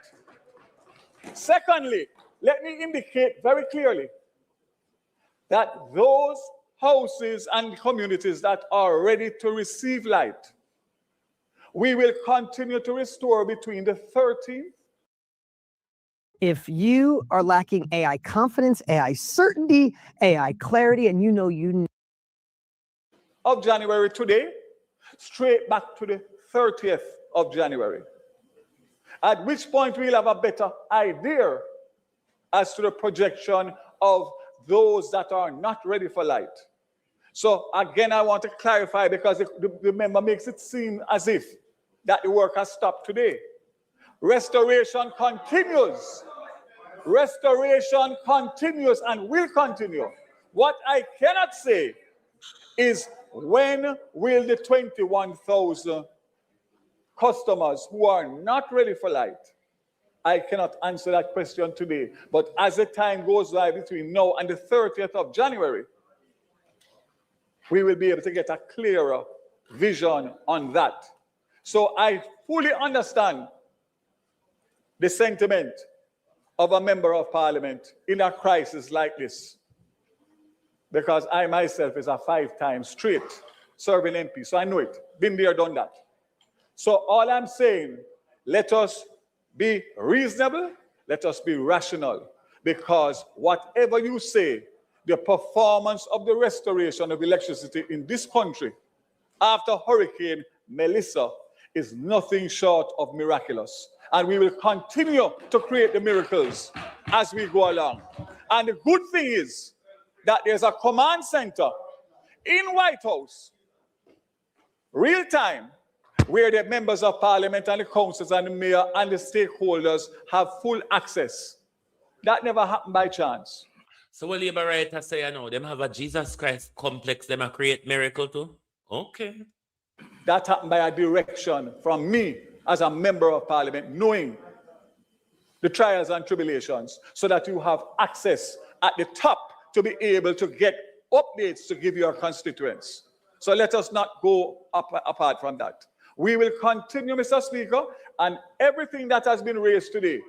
Speaker 6: Secondly, let me indicate very clearly that those houses and communities that are ready to receive light, we will continue to restore between the 13th.
Speaker 1: If you are lacking AI confidence, AI certainty, AI clarity, and you know you
Speaker 6: of January today, straight back to the 30th of January, at which point we'll have a better idea as to the projection of those that are not ready for light. So again, I want to clarify, because the member makes it seem as if that the work has stopped today. Restoration continues. Restoration continues and will continue. What I cannot say is, when will the 21,000 customers who are not ready for light? I cannot answer that question today. But as the time goes by between now and the 30th of January, we will be able to get a clearer vision on that. So I fully understand the sentiment of a member of parliament in a crisis like this, because I myself is a 5-time straight serving MP, so I know it. Been there, done that. So all I'm saying, let us be reasonable, let us be rational, because whatever you say, the performance of the restoration of electricity in this country after Hurricane Melissa is nothing short of miraculous. And we will continue to create the miracles as we go along. And the good thing is that there's a command center in White House, real time, where the members of parliament and the councils and the mayor and the stakeholders have full access. That never happened by chance.
Speaker 4: So will you right to say, I know, them have a Jesus Christ complex, them a create miracle too? Okay.
Speaker 6: That happened by a direction from me as a member of parliament, knowing the trials and tribulations, so that you have access at the top to be able to get updates to give your constituents. So let us not go apart from that. We will continue, Mr. Speaker, and everything that has been raised today,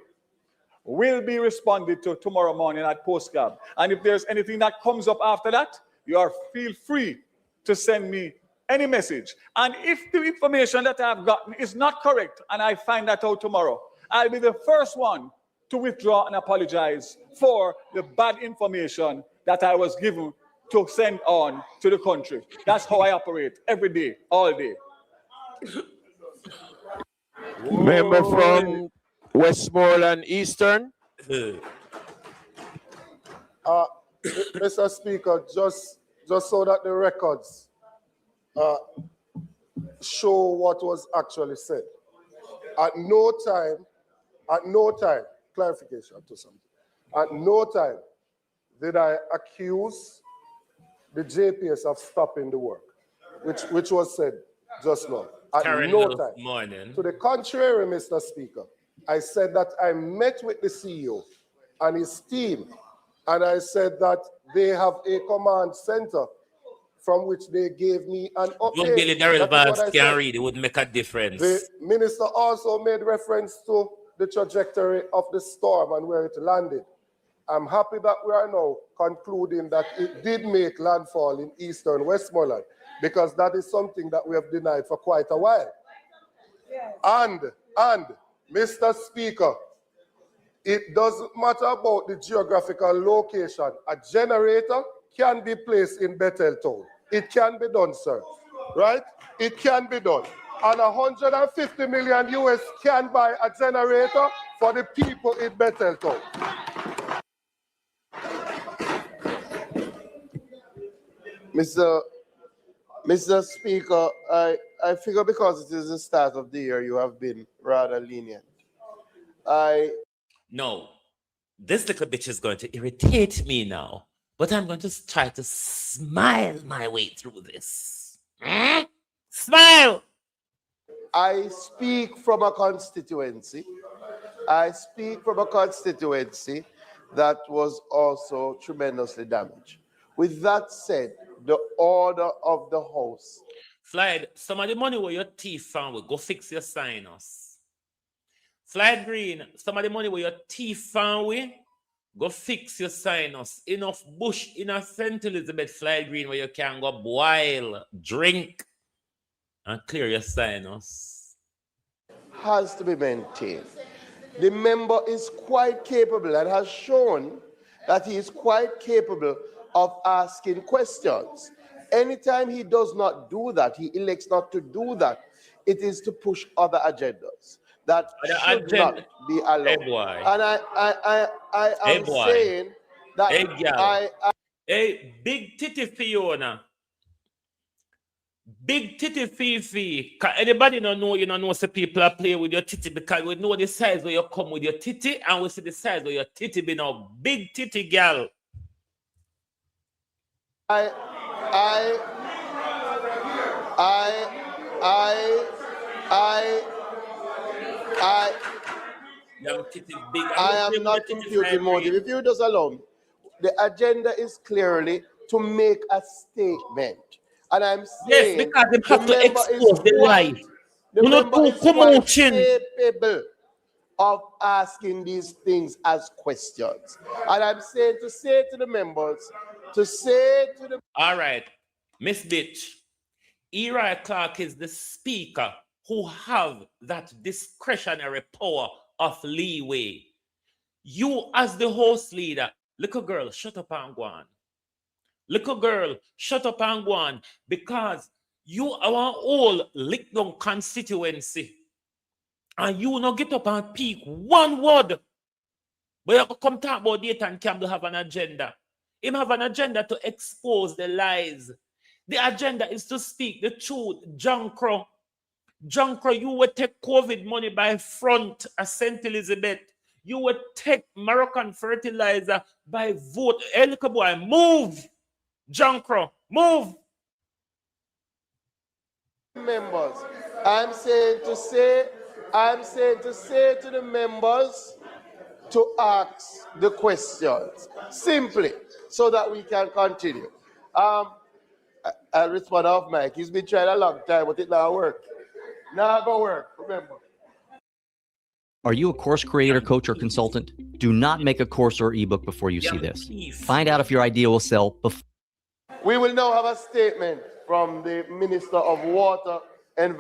Speaker 6: will be responded to tomorrow morning at Postcard. And if there's anything that comes up after that, feel free to send me any message. And if the information that I've gotten is not correct and I find that out tomorrow, I'll be the first one to withdraw and apologize for the bad information that I was given to send on to the country. That's how I operate every day, all day.
Speaker 5: Member from Westmoreland Eastern.
Speaker 18: Mr. Speaker, just so that the records show what was actually said. At no time, clarification to something. At no time did I accuse the JPS of stopping the work, which was said just now. At no time.
Speaker 4: Morning.
Speaker 18: To the contrary, Mr. Speaker, I said that I met with the CEO and his team, and I said that they have a command center from which they gave me an update.
Speaker 4: Young Billy Daryl Vance can read, it would make a difference.
Speaker 18: The minister also made reference to the trajectory of the storm and where it landed. I'm happy that we are now concluding that it did make landfall in eastern Westmoreland, because that is something that we have denied for quite a while. Yes. And Mr. Speaker, it doesn't matter about the geographical location. A generator can be placed in Bethel Town. It can be done, sir. Right? It can be done. And 150 million US can buy a generator for the people in Bethel Town.
Speaker 11: Mr. Speaker, I figure because it is the start of the year, you have been rather lenient.
Speaker 4: No, this little bitch is going to irritate me now, but I'm going to try to smile my way through this. Smile!
Speaker 11: I speak from a constituency. That was also tremendously damaged. With that said, the order of the House.
Speaker 4: Slide, some of the money where your teeth found will go fix your sinus. Slide Green, some of the money where your teeth found with, go fix your sinus. Enough bush in a St. Elizabeth, Slide Green, where you can go boil, drink, and clear your sinus.
Speaker 11: Has to be maintained. The member is quite capable and has shown that he is quite capable of asking questions. Anytime he does not do that, he elects not to do that, it is to push other agendas that should not be allowed. And I am saying that
Speaker 4: Hey, big titty Fiona. Big titty Fifi. Can anybody not know you don't know some people are playing with your titty, because we know the size where you come with your titty and we see the size where your titty be now. Big titty girl.
Speaker 11: I am not computing motive. If you just allow me, the agenda is clearly to make a statement. And I'm saying,
Speaker 4: yes, because they have to expose the lie.
Speaker 11: The member is quite capable of asking these things as questions. And I'm saying to say to the members, all
Speaker 4: right, Miss Bitch, Eri Clark is the speaker who have that discretionary power of leeway. You as the host leader, little girl, shut up and go on. Little girl, shut up and go on, because you are our whole lick down constituency. And you not get up and speak one word. But you come talk about data and Campbell have an agenda. Him have an agenda to expose the lies. The agenda is to speak the truth. Junkro, you would take COVID money by front at St. Elizabeth. You would take Moroccan fertilizer by vote. Hey, little boy, move. Junkro, move.
Speaker 11: Members, I'm saying to say to the members to ask the questions simply so that we can continue. I'll respond off mic. He's been trying a long time, but it now work. Now go work, remember.
Speaker 2: Are you a course creator, coach, or consultant? Do not make a course or ebook before you see this. Find out if your idea will sell before.
Speaker 11: We will now have a statement from the Minister of Water and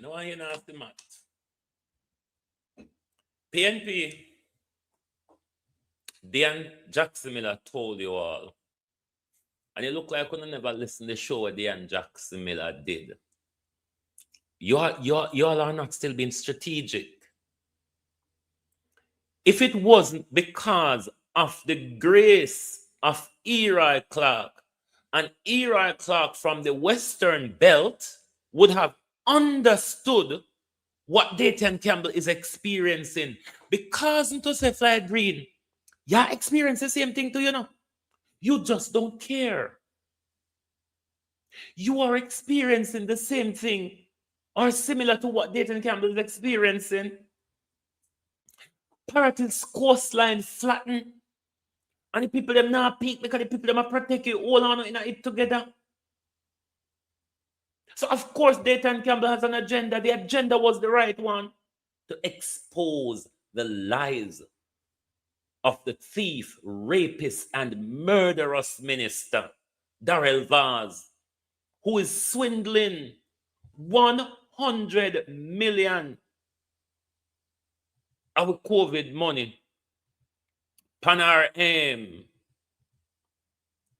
Speaker 4: You know, I hear nasty much. PNP, Dan Jackson Miller told you all. And it looked like you never listened to the show what Dan Jackson Miller did. You all are not still being strategic. If it wasn't because of the grace of Eli Clark, and Eli Clark from the Western Belt would have understood what Dayton Campbell is experiencing. Because into say fly green, you experience the same thing too, you know. You just don't care. You are experiencing the same thing or similar to what Dayton Campbell is experiencing. Paratil's coastline flatten. And the people them not peak because the people them are protect you all on in it together. So of course Dayton Campbell has an agenda. The agenda was the right one, to expose the lies of the thief, rapist, and murderous minister, Daryl Vaz, who is swindling 100 million of COVID money. Panar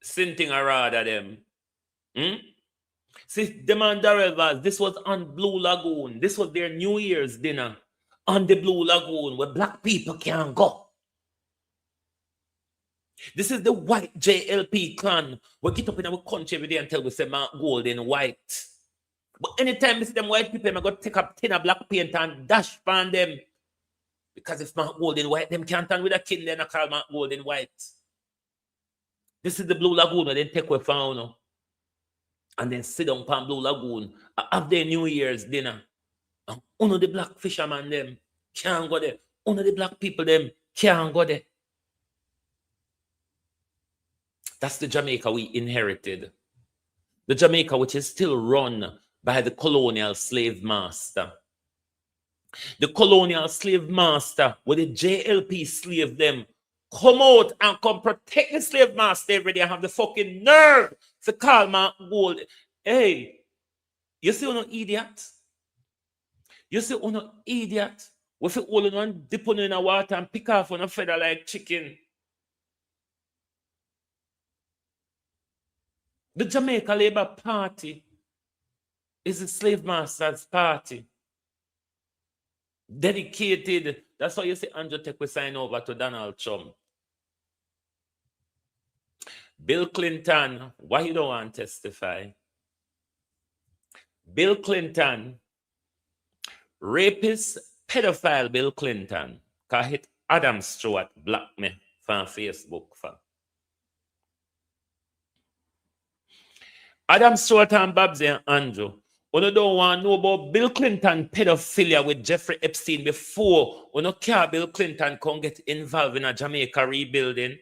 Speaker 4: Sinting rather them. See, the man Daryl Vaz, this was on Blue Lagoon. This was their New Year's dinner on the Blue Lagoon where black people can't go. This is the white JLP clan. We get up in our country every day until we say Mark Gold in white. But anytime we see them white people, I'm going to take up tin of black paint and dash on them. Because if Mark Gold in white, them can't turn with a kin, then I call Mark Gold in white. This is the Blue Lagoon where they take away from and then sit down upon Blue Lagoon, have their New Year's dinner. And one of the black fishermen them can't go there. One of the black people them can't go there. That's the Jamaica we inherited. The Jamaica which is still run by the colonial slave master. The colonial slave master with the JLP slave them come out and come protect the slave master every day and have the fucking nerve to call Mark Gold. Hey, you see no idiot? You see no idiot? We feel all in one dip on in the water and pick off on a feather like chicken. The Jamaica Labour Party is the slave master's party. Dedicated. That's why you see Andrew Tek will sign over to Donald Trump. Bill Clinton, why you don't want to testify? Bill Clinton, rapist, pedophile Bill Clinton, can hit Adam Stewart block me from Facebook. Adam Stewart and Babsy and Andrew, when you don't want to know about Bill Clinton pedophilia with Jeffrey Epstein before when you care Bill Clinton can get involved in a Jamaica rebuilding,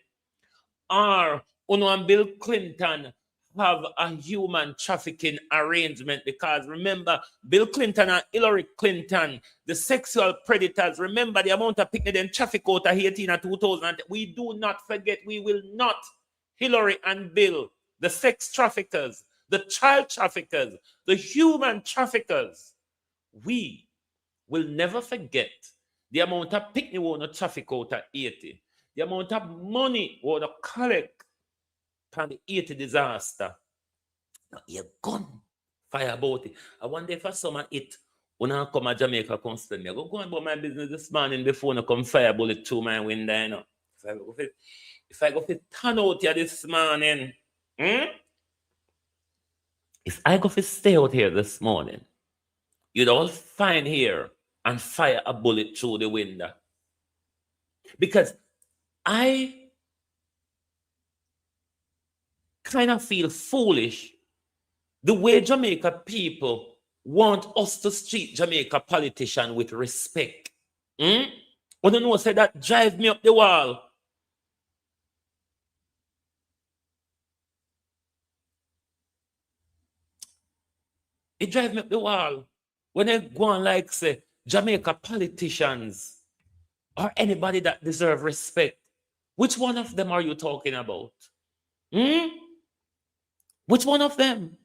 Speaker 4: or when Bill Clinton have a human trafficking arrangement, because remember, Bill Clinton and Hillary Clinton, the sexual predators, remember the amount of picnic and traffic out of Haiti in 2000. We do not forget, we will not. Hillary and Bill, the sex traffickers, the child traffickers, the human traffickers. We will never forget the amount of picnic we want to traffic out of Haiti, the amount of money we want to collect from the Haiti disaster. Now, you're gone fire about it. I wonder if I summer it when I come to Jamaica constantly. I go on about my business this morning before I come fire bullet through my window. You know? If I go to turn out here this morning, if I go to stay out here this morning, you'd all find here and fire a bullet through the window. Because I kind of feel foolish the way Jamaica people want us to treat Jamaica politicians with respect. When you know, say that drive me up the wall. It drives me up the wall when they go on like say Jamaica politicians or anybody that deserves respect. Which one of them are you talking about? Which one of them?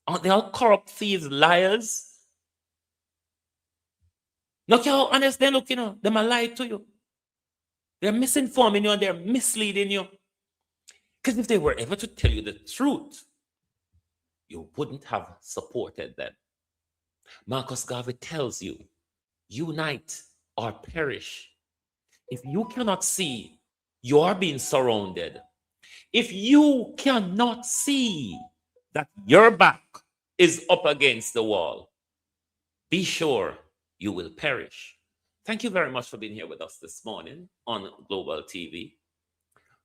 Speaker 4: Aren't they all corrupt thieves, liars? Look how honest they look, They might lie to you. They're misinforming you and they're misleading you. Because if they were ever to tell you the truth, you wouldn't have supported them. Marcus Garvey tells you, unite or perish. If you cannot see, you are being surrounded. If you cannot see that your back is up against the wall, be sure you will perish. Thank you very much for being here with us this morning on Global TV.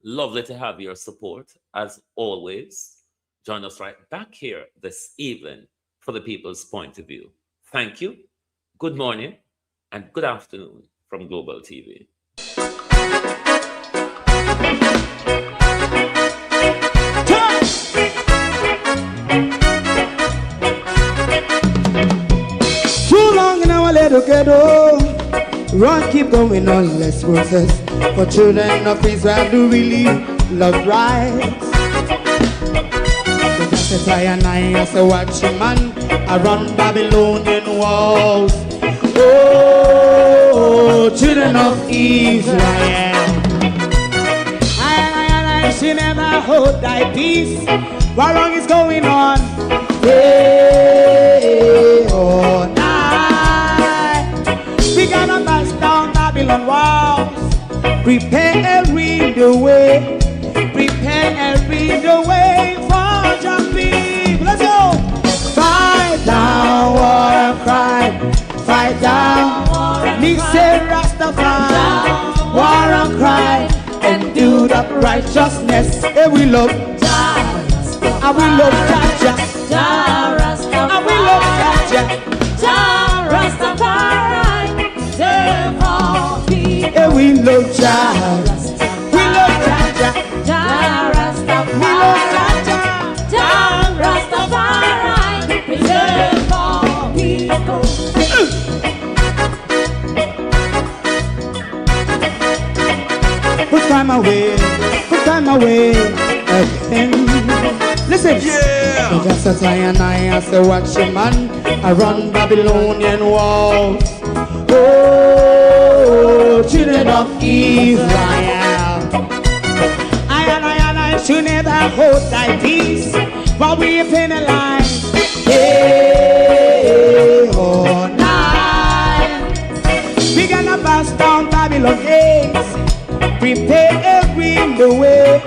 Speaker 4: Lovely to have your support, as always. Join us right back here this evening for the People's Point of View. Thank you, good morning, and good afternoon from Global TV.
Speaker 3: Too long in our little ghetto, run keep going on, less process. For children of Israel do really love rights. So that's why I say watch a man around Babylonian walls. Oh, children of Israel, I should never hold thy peace. What wrong is going on? Hey, oh, night. We gonna bust down Babylon walls. Prepare the way. Prepare the way for your people. Let's go. Fight down, war and cry. Fight down, me say Rastafari. War and cry and do that righteousness. And we love Jah. And we love Jah. And we love Jah. Jah Rastafari. And we love Jah. We love Jah. Jah Rastafari. We love Jah. Jah Rastafari. Preserve for people. Put time away again. Listen, yeah. So just as I say watch a man around Babylonian walls. Oh, children of Israel, I should never hold thy peace while we penalize. Hey, oh, night. We gonna bust down Babylon gates. Prepare the way.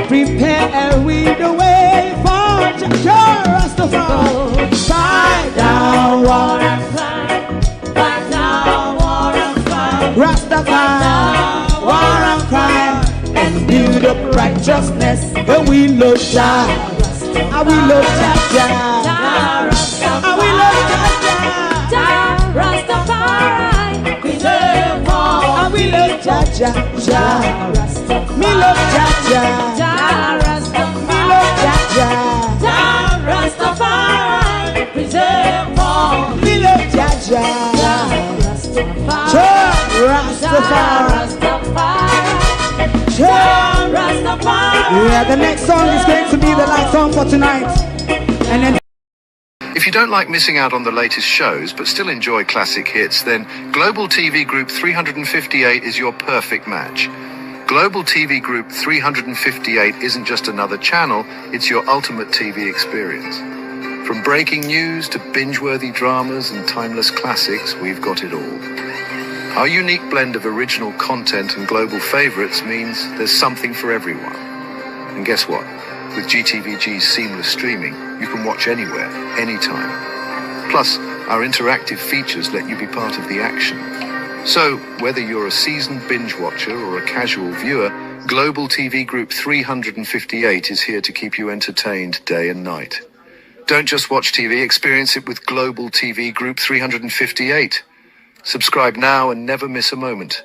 Speaker 3: Prepare the way for Jah Rastafari. Fight down, war and cry. Fight down, war and cry. Rastafari, war and cry. And build up righteousness. And we love Jah. And we love Jah. And we love Jah. Jah Rastafari. Preserve all. And we love Jah. Me love Jah. Jah Rastafari. Me love Jah. Jah Rastafari. Preserve all. Me love Jah. Jah Rastafari. Jah Rastafari. Yeah, the next song is going to be the last song for tonight. And then
Speaker 22: if you don't like missing out on the latest shows but still enjoy classic hits, then Global TV Group 358 is your perfect match. Global TV Group 358 isn't just another channel, it's your ultimate TV experience. From breaking news to binge-worthy dramas and timeless classics, we've got it all. Our unique blend of original content and global favorites means there's something for everyone. And guess what? With GTVG's seamless streaming, you can watch anywhere, anytime. Plus, our interactive features let you be part of the action. So, whether you're a seasoned binge watcher or a casual viewer, Global TV Group 358 is here to keep you entertained day and night. Don't just watch TV, experience it with Global TV Group 358. Subscribe now and never miss a moment.